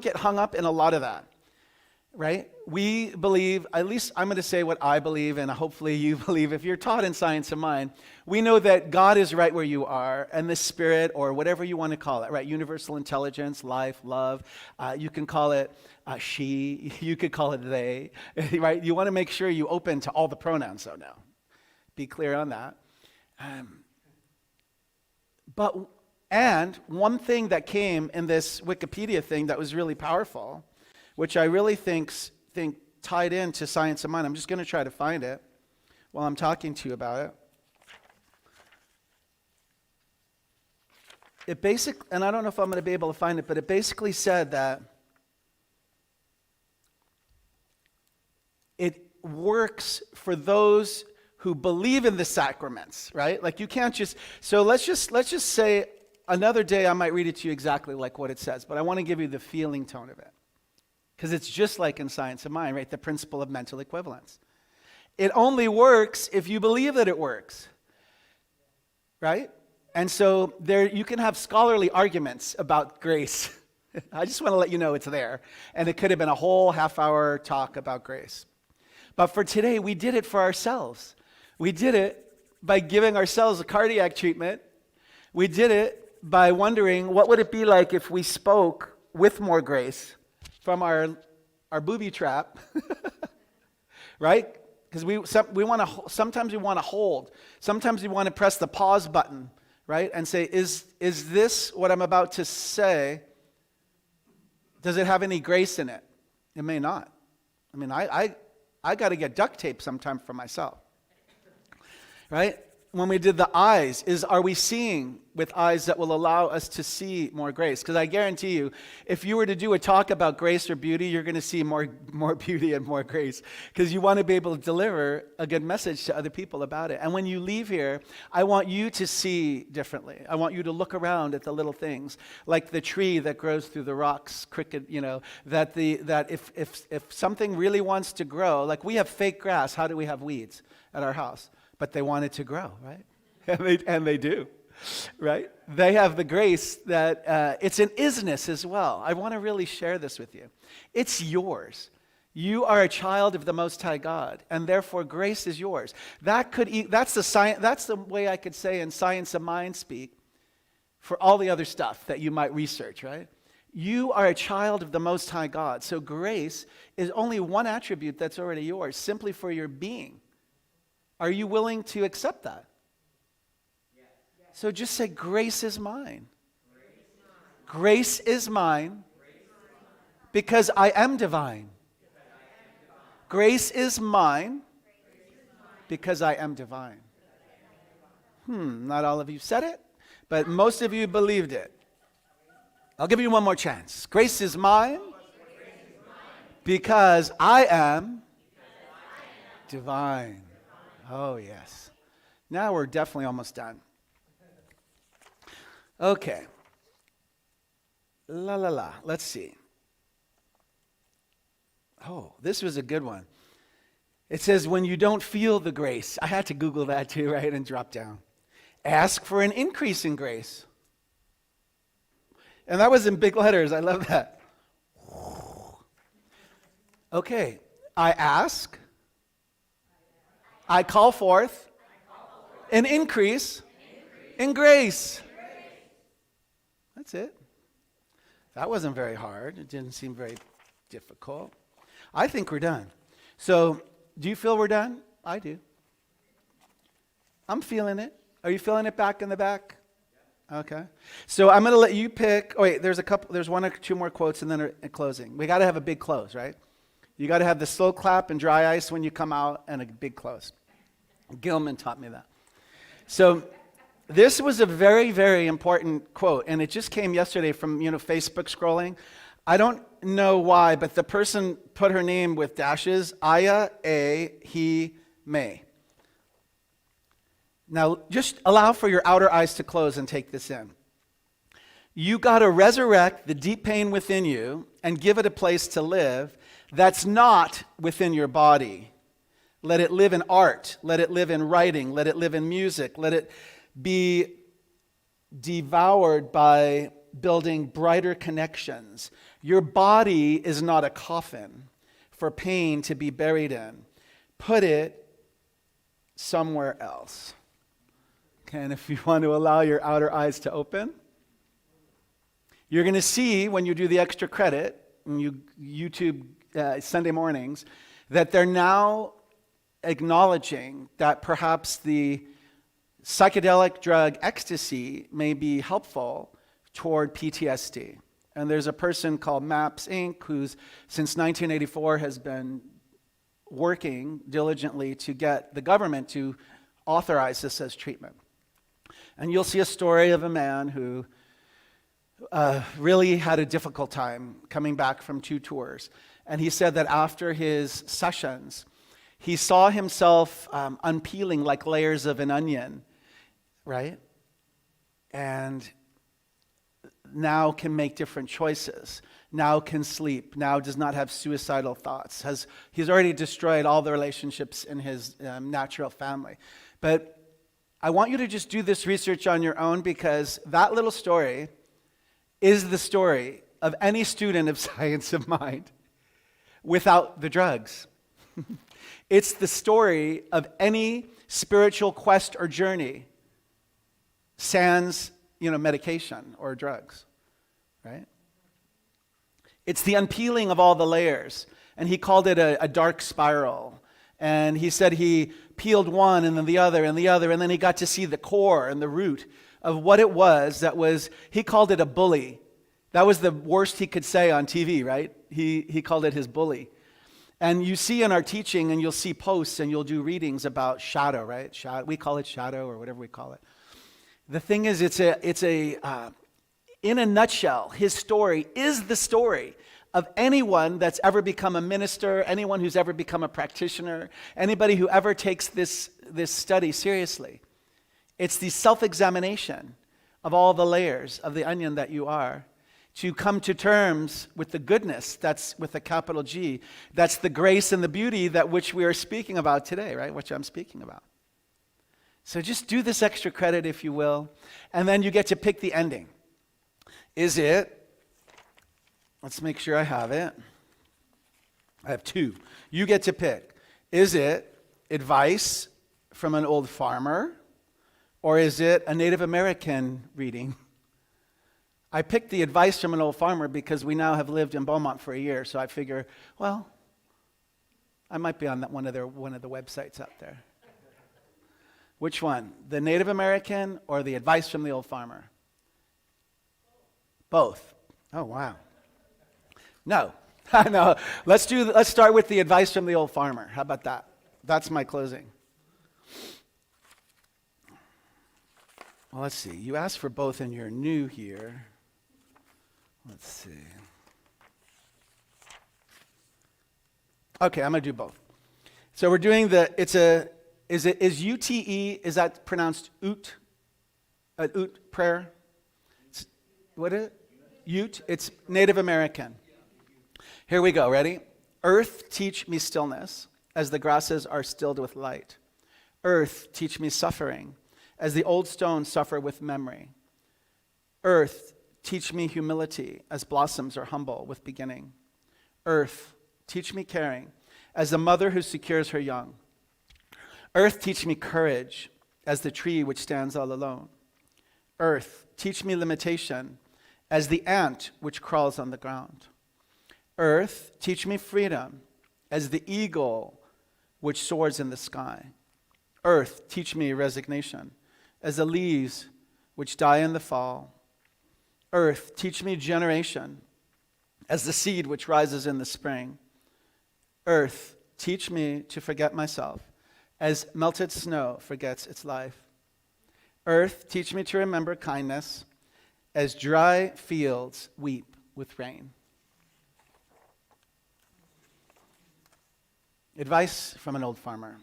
get hung up in a lot of that. Right? We believe, at least I'm going to say what I believe, and hopefully you believe. If you're taught in Science of Mind, we know that God is right where you are, and the Spirit, or whatever you want to call it, right? Universal intelligence, life, love. You can call it she. You could call it they. Right? You want to make sure you open to all the pronouns, though. Now, be clear on that. And one thing that came in this Wikipedia thing that was really powerful, which I really think tied into Science of Mind. I'm just going to try to find it while I'm talking to you about it. And I don't know if I'm going to be able to find it, but it basically said that it works for those who believe in the sacraments, right? Like you can't just, so let's just say another day I might read it to you exactly like what it says, but I want to give you the feeling tone of it. Because it's just like in Science of Mind, right? The principle of mental equivalence. It only works if you believe that it works, right? And so you can have scholarly arguments about grace. I just want to let you know it's there. And it could have been a whole half-hour talk about grace. But for today, we did it for ourselves. We did it by giving ourselves a cardiac treatment. We did it by wondering what would it be like if we spoke with more grace from our booby trap, right? Because sometimes we want to hold. Sometimes we want to press the pause button, right? And say, is this what I'm about to say? Does it have any grace in it? It may not. I mean, I got to get duct tape sometime for myself, right? When we did the eyes, are we seeing with eyes that will allow us to see more grace? Because I guarantee you, if you were to do a talk about grace or beauty, you're going to see more beauty and more grace. Because you want to be able to deliver a good message to other people about it. And when you leave here, I want you to see differently. I want you to look around at the little things, like the tree that grows through the rocks, that if something really wants to grow, like we have fake grass, how do we have weeds at our house? But they want it to grow, right? And they do, right? They have the grace that it's an isness as well. I want to really share this with you. It's yours. You are a child of the Most High God, and therefore grace is yours. That's the way I could say in science of mind speak for all the other stuff that you might research, right? You are a child of the Most High God. So grace is only one attribute that's already yours, simply for your being. Are you willing to accept that? Yes. So just say, grace is mine. Grace is mine because I am divine. Grace is mine because I am divine. Not all of you said it, but most of you believed it. I'll give you one more chance. Grace is mine because I am divine. Oh, yes. Now we're definitely almost done. Okay. Let's see. Oh, this was a good one. It says, when you don't feel the grace. I had to Google that too, right? And drop down. Ask for an increase in grace. And that was in big letters. I love that. Okay. I ask. I call forth an increase in grace. That's it. That wasn't very hard. It didn't seem very difficult. I think we're done. So, do you feel we're done? I do. I'm feeling it. Are you feeling it back in the back? Okay. So I'm going to let you pick. Oh, wait, there's one or two more quotes and then a closing. We got to have a big close, right? You got to have the slow clap and dry ice when you come out and a big close. Gilman taught me that. So this was a very, very important quote, and it just came yesterday from, Facebook scrolling. I don't know why, but the person put her name with dashes, Aya, A, he, May. Now, just allow for your outer eyes to close and take this in. You got to resurrect the deep pain within you and give it a place to live that's not within your body. Let it live in art. Let it live in writing. Let it live in music. Let it be devoured by building brighter connections. Your body is not a coffin for pain to be buried in. Put it somewhere else. Okay, and if you want to allow your outer eyes to open, you're going to see when you do the extra credit, when you YouTube Sunday mornings, that they're now acknowledging that perhaps the psychedelic drug ecstasy may be helpful toward PTSD. And there's a person called MAPS Inc. who's since 1984 has been working diligently to get the government to authorize this as treatment. And you'll see a story of a man who really had a difficult time coming back from 2 tours. And he said that after his sessions, he saw himself unpeeling like layers of an onion, right? And now can make different choices, now can sleep, now does not have suicidal thoughts. He's already destroyed all the relationships in his natural family. But I want you to just do this research on your own, because that little story is the story of any student of science of mind without the drugs. It's the story of any spiritual quest or journey sans medication or drugs, right? It's the unpeeling of all the layers. And he called it a dark spiral. And he said he peeled one and then the other and the other, and then he got to see the core and the root of what it was he called it a bully. That was the worst he could say on TV, right? He called it his bully. And you see in our teaching, and you'll see posts and you'll do readings about shadow, right? We call it shadow or whatever we call it. The thing is, in a nutshell, his story is the story of anyone that's ever become a minister, anyone who's ever become a practitioner, anybody who ever takes this study seriously. It's the self-examination of all the layers of the onion that you are, to come to terms with the goodness that's with a capital G. That's the grace and the beauty that which we are speaking about today, right? Which I'm speaking about. So just do this extra credit, if you will, and then you get to pick the ending. Is it, let's make sure I have it. I have two. You get to pick. Is it advice from an old farmer, or is it a Native American reading? I picked the advice from an old farmer because we now have lived in Beaumont for a year, so I figure, well, I might be on one of the websites out there. Which one? The Native American or the advice from the old farmer? Both. Oh, wow. No. No. Let's start with the advice from the old farmer. How about that? That's my closing. Well, let's see. You asked for both and you're new here. Let's see. Okay, I'm going to do both. So we're doing is UTE, is that pronounced oot? Oot prayer? What is it? Ute? It's Native American. Here we go, ready? Earth, teach me stillness, as the grasses are stilled with light. Earth, teach me suffering, as the old stones suffer with memory. Earth, teach me humility, as blossoms are humble with beginning. Earth, teach me caring, as the mother who secures her young. Earth, teach me courage, as the tree which stands all alone. Earth, teach me limitation, as the ant which crawls on the ground. Earth, teach me freedom, as the eagle which soars in the sky. Earth, teach me resignation, as the leaves which die in the fall. Earth, teach me generation, as the seed which rises in the spring. Earth, teach me to forget myself, as melted snow forgets its life. Earth, teach me to remember kindness, as dry fields weep with rain. Advice from an old farmer.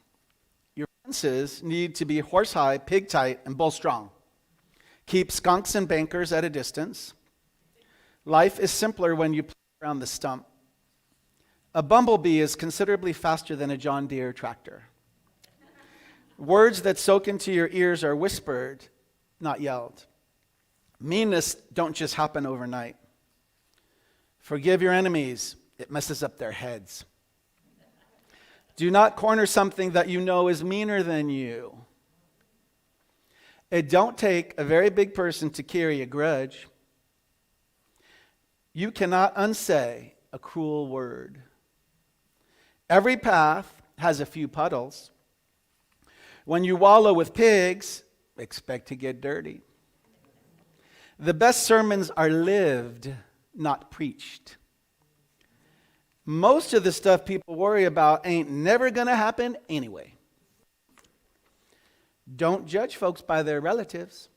Your fences need to be horse-high, pig-tight, and bull-strong. Keep skunks and bankers at a distance. Life is simpler when you play around the stump. A bumblebee is considerably faster than a John Deere tractor. Words that soak into your ears are whispered, not yelled. Meanness don't just happen overnight. Forgive your enemies. It messes up their heads. Do not corner something that you know is meaner than you. It don't take a very big person to carry a grudge. You cannot unsay a cruel word. Every path has a few puddles. When you wallow with pigs, expect to get dirty. The best sermons are lived, not preached. Most of the stuff people worry about ain't never going to happen anyway. Don't judge folks by their relatives.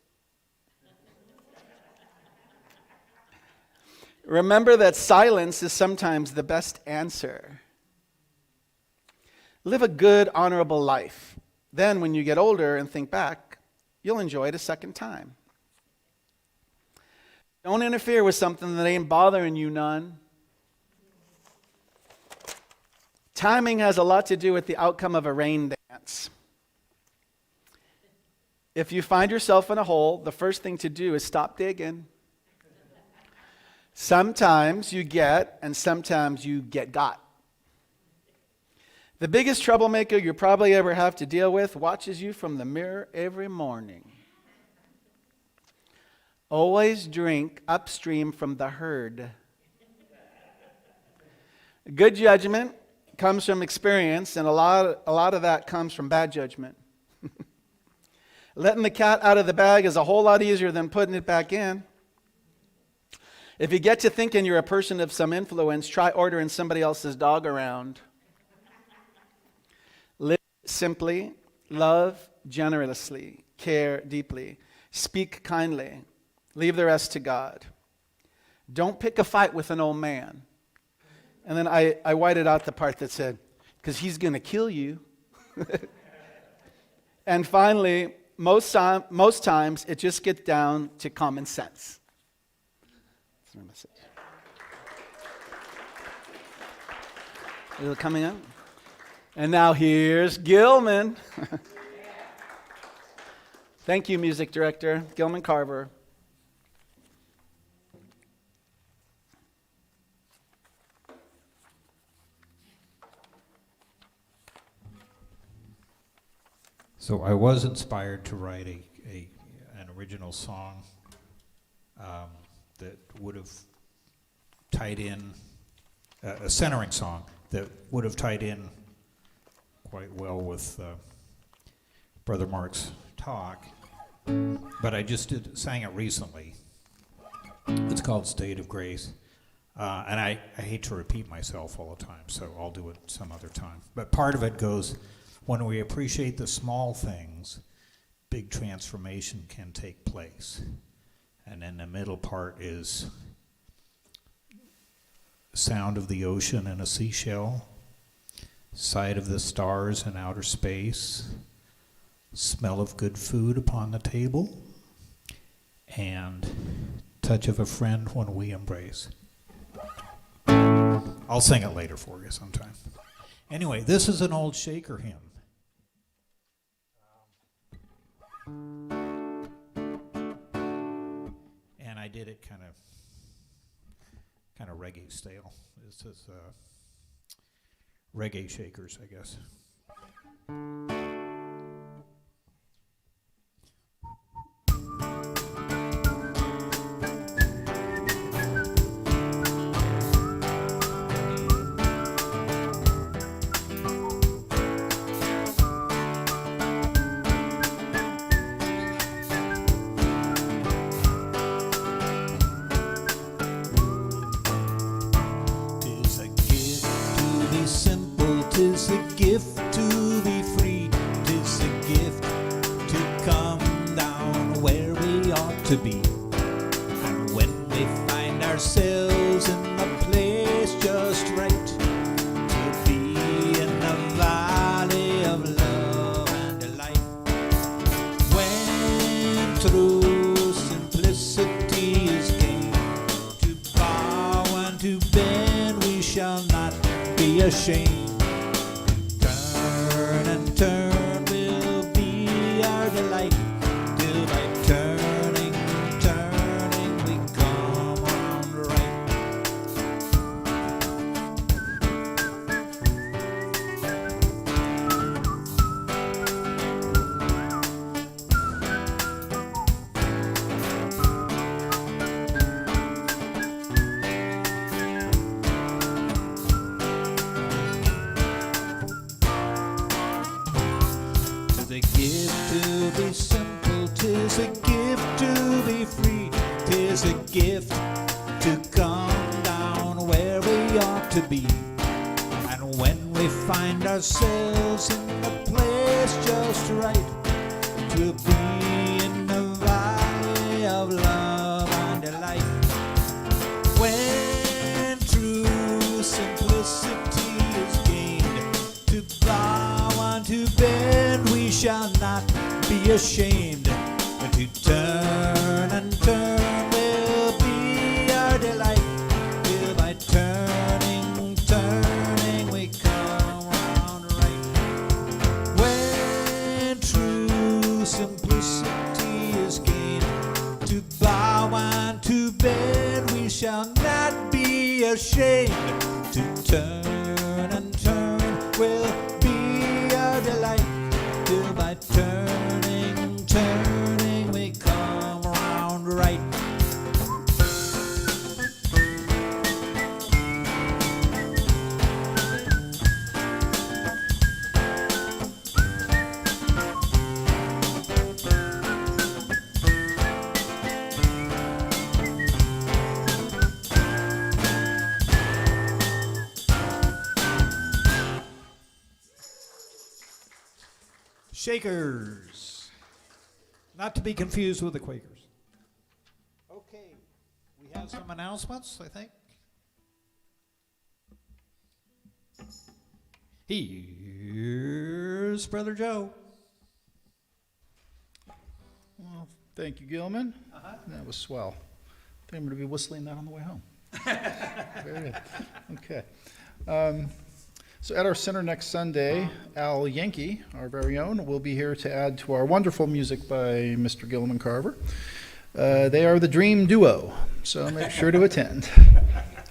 Remember that silence is sometimes the best answer. Live a good, honorable life. Then when you get older and think back, you'll enjoy it a second time. Don't interfere with something that ain't bothering you none. Timing has a lot to do with the outcome of a rain dance. If you find yourself in a hole, the first thing to do is stop digging. Sometimes you get, and sometimes you get got. The biggest troublemaker you probably ever have to deal with watches you from the mirror every morning. Always drink upstream from the herd. Good judgment comes from experience, and a lot of that comes from bad judgment. Letting the cat out of the bag is a whole lot easier than putting it back in. If you get to thinking you're a person of some influence, try ordering somebody else's dog around. Live simply, love generously, care deeply, speak kindly, leave the rest to God. Don't pick a fight with an old man. And then I whited out the part that said, because he's going to kill you. And finally, most times it just gets down to common sense. That's my message. Is it coming up? And now here's Gilman. Thank you, music director, Gilman Carver. So I was inspired to write an original song that would have tied in, a centering song that would have tied in quite well with Brother Mark's talk, but I just sang it recently. It's called State of Grace. And I hate to repeat myself all the time, so I'll do it some other time. But part of it goes, when we appreciate the small things, big transformation can take place. And then the middle part is sound of the ocean in a seashell, sight of the stars in outer space, smell of good food upon the table, and touch of a friend when we embrace. I'll sing it later for you sometime. Anyway, this is an old Shaker hymn. And I did it kind of reggae style. This is reggae Shakers, I guess. To be, and when we find ourselves in a place just right, to be in the valley of love and delight, when through simplicity is gained, to bow and to bend we shall not be ashamed. Turn and turn will be our delight, till by turning we come on right. Tis a gift to be simple, tis a gift to be free, tis a gift to come down where we ought to be. And when we find ourselves in a place just right, to be in the valley of love and delight, when true simplicity is gained, to bow and to bend we shall not be ashamed. When to turn and turn will be our delight, till by turning we come round right. When true simplicity is gained, to bow and to bend we shall not be ashamed. To turn and turn will be our delight, till by turning we come round right. Shakers, not to be confused with the Quakers. Okay, we have some announcements, I think. Here's Brother Joe. Well, thank you, Gilman. That was swell. I think I'm going to be whistling that on the way home. Very good. Okay. So at our center next Sunday, Al Yankee, our very own, will be here to add to our wonderful music by Mr. Gilman Carver. They are the Dream Duo, so make sure to attend.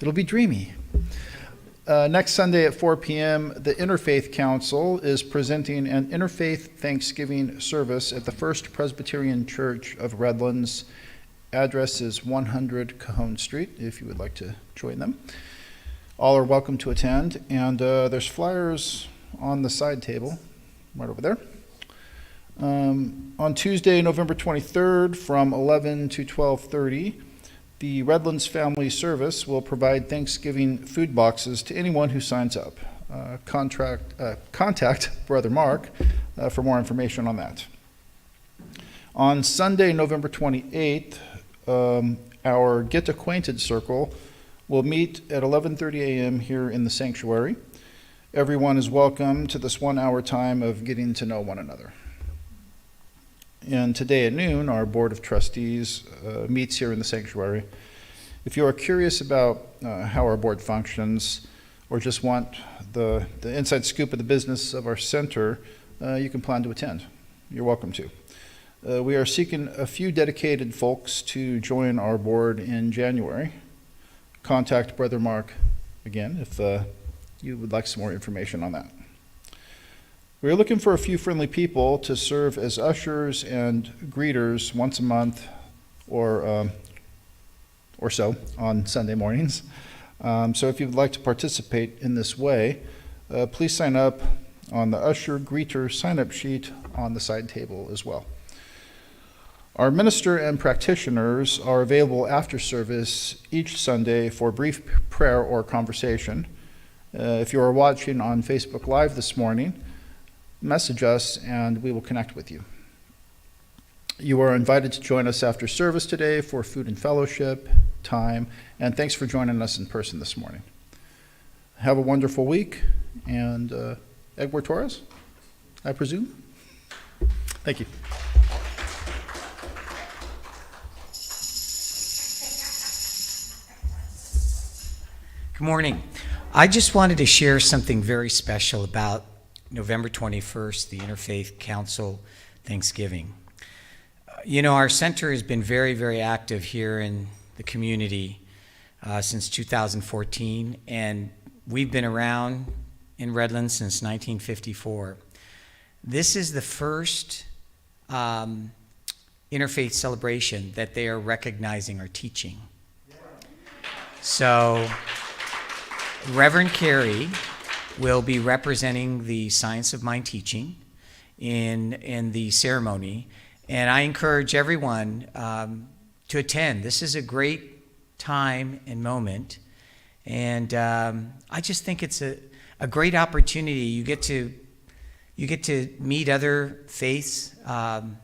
It'll be dreamy. Next Sunday at 4 p.m., the Interfaith Council is presenting an Interfaith Thanksgiving service at the First Presbyterian Church of Redlands. Address is 100 Cajon Street, if you would like to join them. All are welcome to attend, and there's flyers on the side table right over there. On Tuesday, November 23rd, from 11 to 12:30, the Redlands Family Service will provide Thanksgiving food boxes to anyone who signs up. Contact Brother Mark for more information on that. On Sunday, November 28th, our Get Acquainted Circle will meet at 11:30 a.m. here in the sanctuary. Everyone is welcome to this 1 hour time of getting to know one another. And today at noon, our Board of Trustees meets here in the sanctuary. If you are curious about how our board functions, or just want the inside scoop of the business of our center, you can plan to attend. You're welcome to. We are seeking a few dedicated folks to join our board in January. Contact Brother Mark again if you would like some more information on that. We're looking for a few friendly people to serve as ushers and greeters once a month or so on Sunday mornings. So if you'd like to participate in this way, please sign up on the usher greeter sign-up sheet on the side table as well. Our minister and practitioners are available after service each Sunday for brief prayer or conversation. If you are watching on Facebook Live this morning, message us and we will connect with you. You are invited to join us after service today for food and fellowship time, and thanks for joining us in person this morning. Have a wonderful week, and Edward Torres, I presume? Thank you. Good morning. I just wanted to share something very special about November 21st, the Interfaith Council Thanksgiving. You know, our center has been very, very active here in the community since 2014, and we've been around in Redlands since 1954. This is the first interfaith celebration that they are recognizing our teaching. So Reverend Carey will be representing the Science of Mind teaching in the ceremony, and I encourage everyone to attend. This is a great time and moment, and I just think it's a great opportunity. You get to meet other faiths, and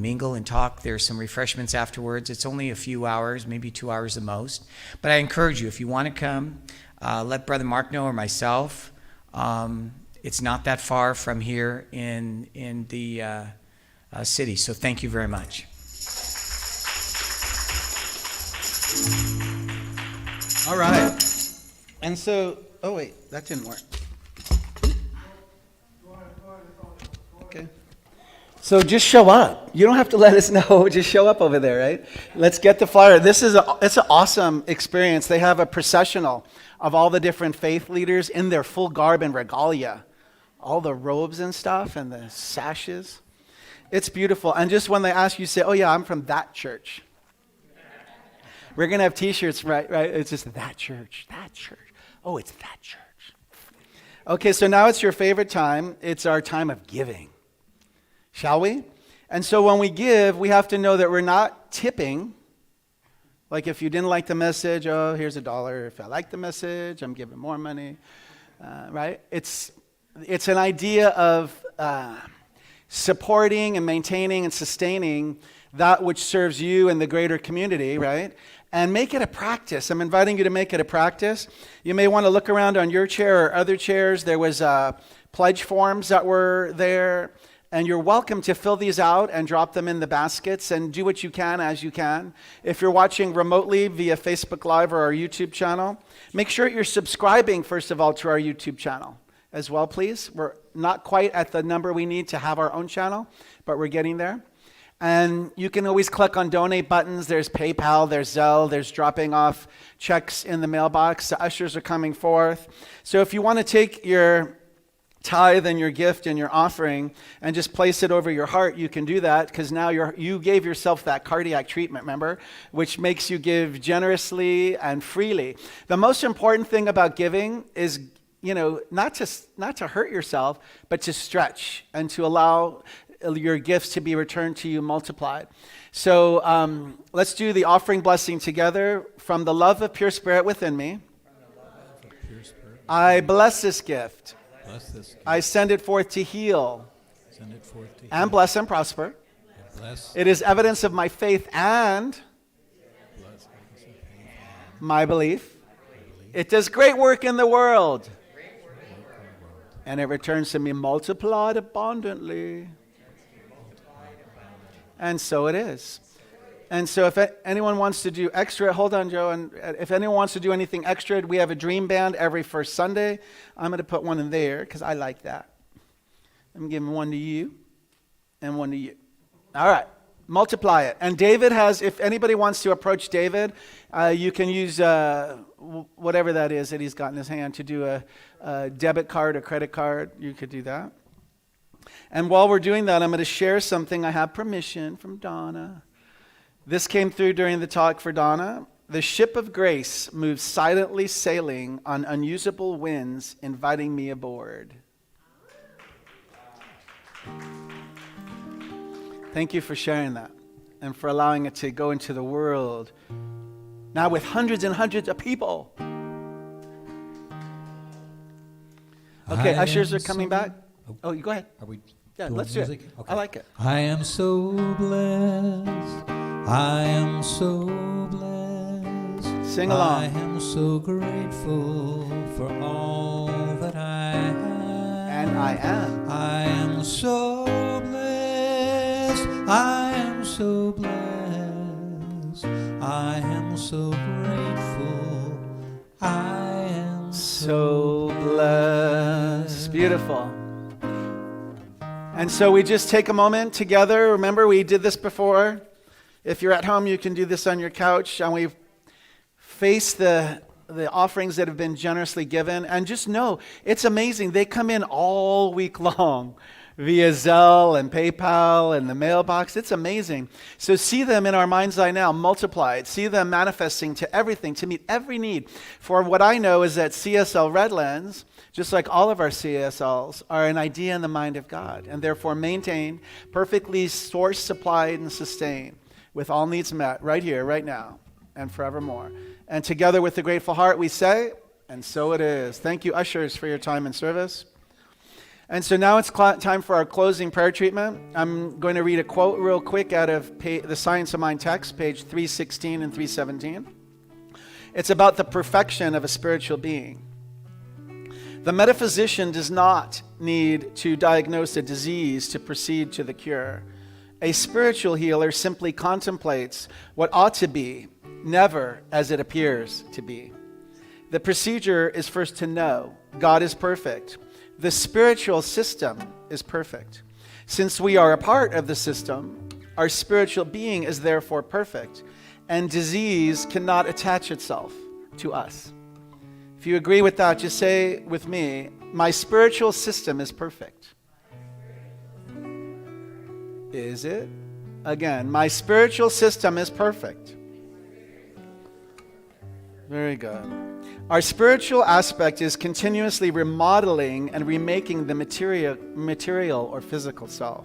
mingle and talk. There's some refreshments afterwards. It's only a few hours, maybe 2 hours the most. But I encourage you, if you want to come, let Brother Mark know or myself. It's not that far from here in the city. So thank you very much. All right. And so, oh wait, that didn't work. Okay. So just show up. You don't have to let us know. Just show up over there, right? Let's get the flyer. It's an awesome experience. They have a processional of all the different faith leaders in their full garb and regalia. All the robes and stuff and the sashes. It's beautiful. And just when they ask you, say, oh yeah, I'm from that church. We're going to have t-shirts, right? It's just that church. Oh, it's that church. Okay, so now it's your favorite time. It's our time of giving. Shall we? And so when we give, we have to know that we're not tipping. Like if you didn't like the message, oh, here's $1. If I like the message, I'm giving more money. Right? It's an idea of supporting and maintaining and sustaining that which serves you and the greater community, right? And make it a practice. I'm inviting you to make it a practice. You may want to look around on your chair or other chairs. There was pledge forms that were there. And you're welcome to fill these out and drop them in the baskets and do what you can as you can. If you're watching remotely via Facebook Live or our YouTube channel, make sure you're subscribing, first of all, to our YouTube channel as well, please. We're not quite at the number we need to have our own channel, but we're getting there. And you can always click on donate buttons. There's PayPal, there's Zelle, there's dropping off checks in the mailbox. The ushers are coming forth. So if you want to take your tithe and your gift and your offering and just place it over your heart, you can do that, because now you gave yourself that cardiac treatment, remember, which makes you give generously and freely. The most important thing about giving is, not to hurt yourself, but to stretch and to allow your gifts to be returned to you multiplied. So let's do the offering blessing together. From the love of pure spirit within me, I bless this gift. I send it forth to heal and bless and prosper. It is evidence of my faith and my belief. It does great work in the world. And it returns to me multiplied abundantly. And so it is. And so if anyone wants to do extra, hold on, Joe, and if anyone wants to do anything extra, we have a dream band every first Sunday. I'm going to put one in there because I like that. I'm giving one to you and one to you. All right, multiply it. And David has, if anybody wants to approach David, you can use whatever that is that he's got in his hand to do a debit card or credit card. You could do that. And while we're doing that, I'm going to share something. I have permission from Donna. This came through during the talk for Donna. The ship of grace moves silently sailing on unusable winds, inviting me aboard. Thank you for sharing that and for allowing it to go into the world now with hundreds and hundreds of people. Okay, ushers are coming back. Oh, you go ahead. Are we Yeah, doing let's do music? it. Okay. I like it. I am so blessed. I am so blessed. Sing along. I am so grateful for all that I have. And I am. I am so blessed. I am so blessed. I am so grateful. I am So blessed. Beautiful. And so we just take a moment together. Remember, we did this before. If you're at home, you can do this on your couch. And we face the offerings that have been generously given. And just know, it's amazing. They come in all week long via Zelle and PayPal and the mailbox. It's amazing. So see them in our mind's eye now, multiplied. See them manifesting to everything, to meet every need. For what I know is that CSL Redlands, just like all of our CSLs, are an idea in the mind of God, and therefore maintained, perfectly sourced, supplied, and sustained, with all needs met right here, right now, and forevermore. And together with the grateful heart, we say, and so it is. Thank you, ushers, for your time and service. And so now it's time for our closing prayer treatment. I'm going to read a quote real quick out of the Science of Mind text, page 316 and 317. It's about the perfection of a spiritual being. The metaphysician does not need to diagnose a disease to proceed to the cure. A spiritual healer simply contemplates what ought to be, never as it appears to be. The procedure is first to know God is perfect. The spiritual system is perfect. Since we are a part of the system, our spiritual being is therefore perfect, and disease cannot attach itself to us. If you agree with that, just say with me, my spiritual system is perfect. Is it? Again, my spiritual system is perfect. Very good. Our spiritual aspect is continuously remodeling and remaking the material or physical self.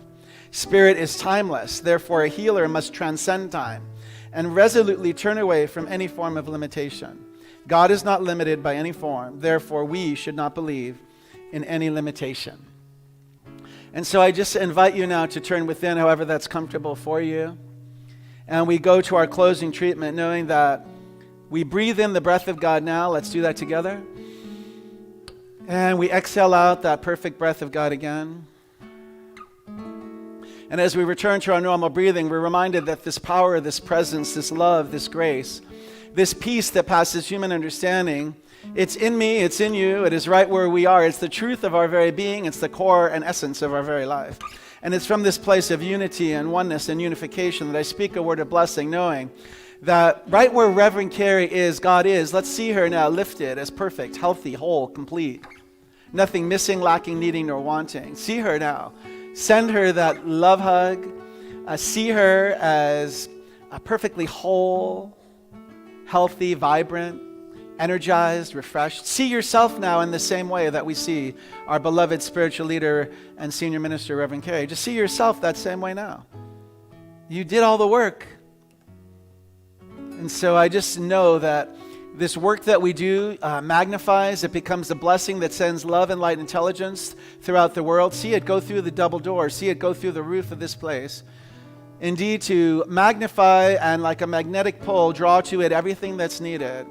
Spirit is timeless, therefore a healer must transcend time and resolutely turn away from any form of limitation. God is not limited by any form, therefore we should not believe in any limitation. And so I just invite you now to turn within, however that's comfortable for you. And we go to our closing treatment knowing that we breathe in the breath of God now. Let's do that together. And we exhale out that perfect breath of God again. And as we return to our normal breathing, we're reminded that this power, this presence, this love, this grace, this peace that passes human understanding, it's in me, it's in you, it is right where we are. It's the truth of our very being. It's the core and essence of our very life. And it's from this place of unity and oneness and unification that I speak a word of blessing, knowing that right where Reverend Carrie is, God is. Let's see her now lifted as perfect, healthy, whole, complete. Nothing missing, lacking, needing, nor wanting. See her now. Send her that love hug. See her as perfectly whole, healthy, vibrant, energized, refreshed. See yourself now in the same way that we see our beloved spiritual leader and senior minister, Reverend Carey. Just see yourself that same way now. You did all the work. And so I just know that this work that we do magnifies. It becomes a blessing that sends love and light and intelligence throughout the world. See it go through the double door. See it go through the roof of this place. Indeed, to magnify and like a magnetic pole, draw to it everything that's needed.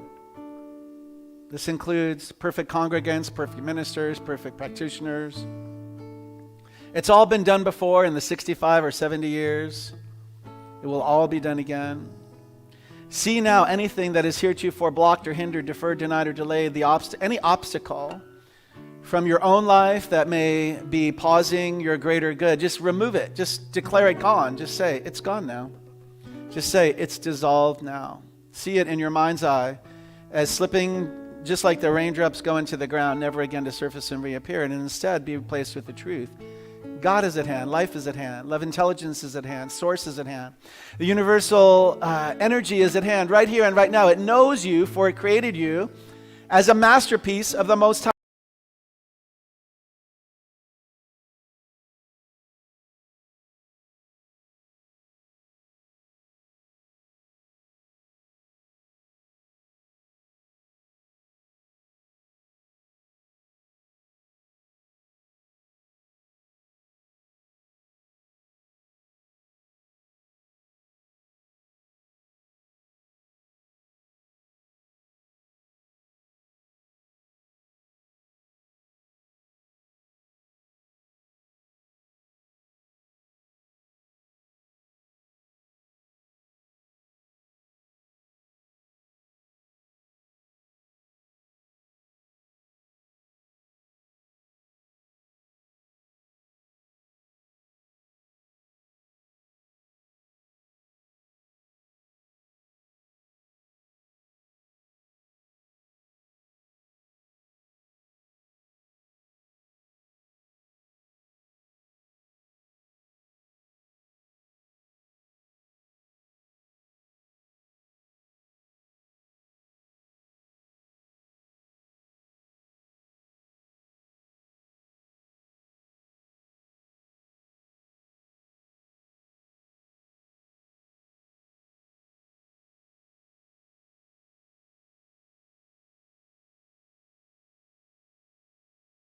This includes perfect congregants, perfect ministers, perfect practitioners. It's all been done before in the 65 or 70 years. It will all be done again. See now anything that is heretofore blocked or hindered, deferred, denied, or delayed, any obstacle from your own life that may be pausing your greater good. Just remove it. Just declare it gone. Just say, it's gone now. Just say, it's dissolved now. See it in your mind's eye as slipping just like the raindrops go into the ground, never again to surface and reappear, and instead be replaced with the truth. God is at hand. Life is at hand. Love intelligence is at hand. Source is at hand. The universal energy is at hand right here and right now. It knows you, for it created you as a masterpiece of the Most High.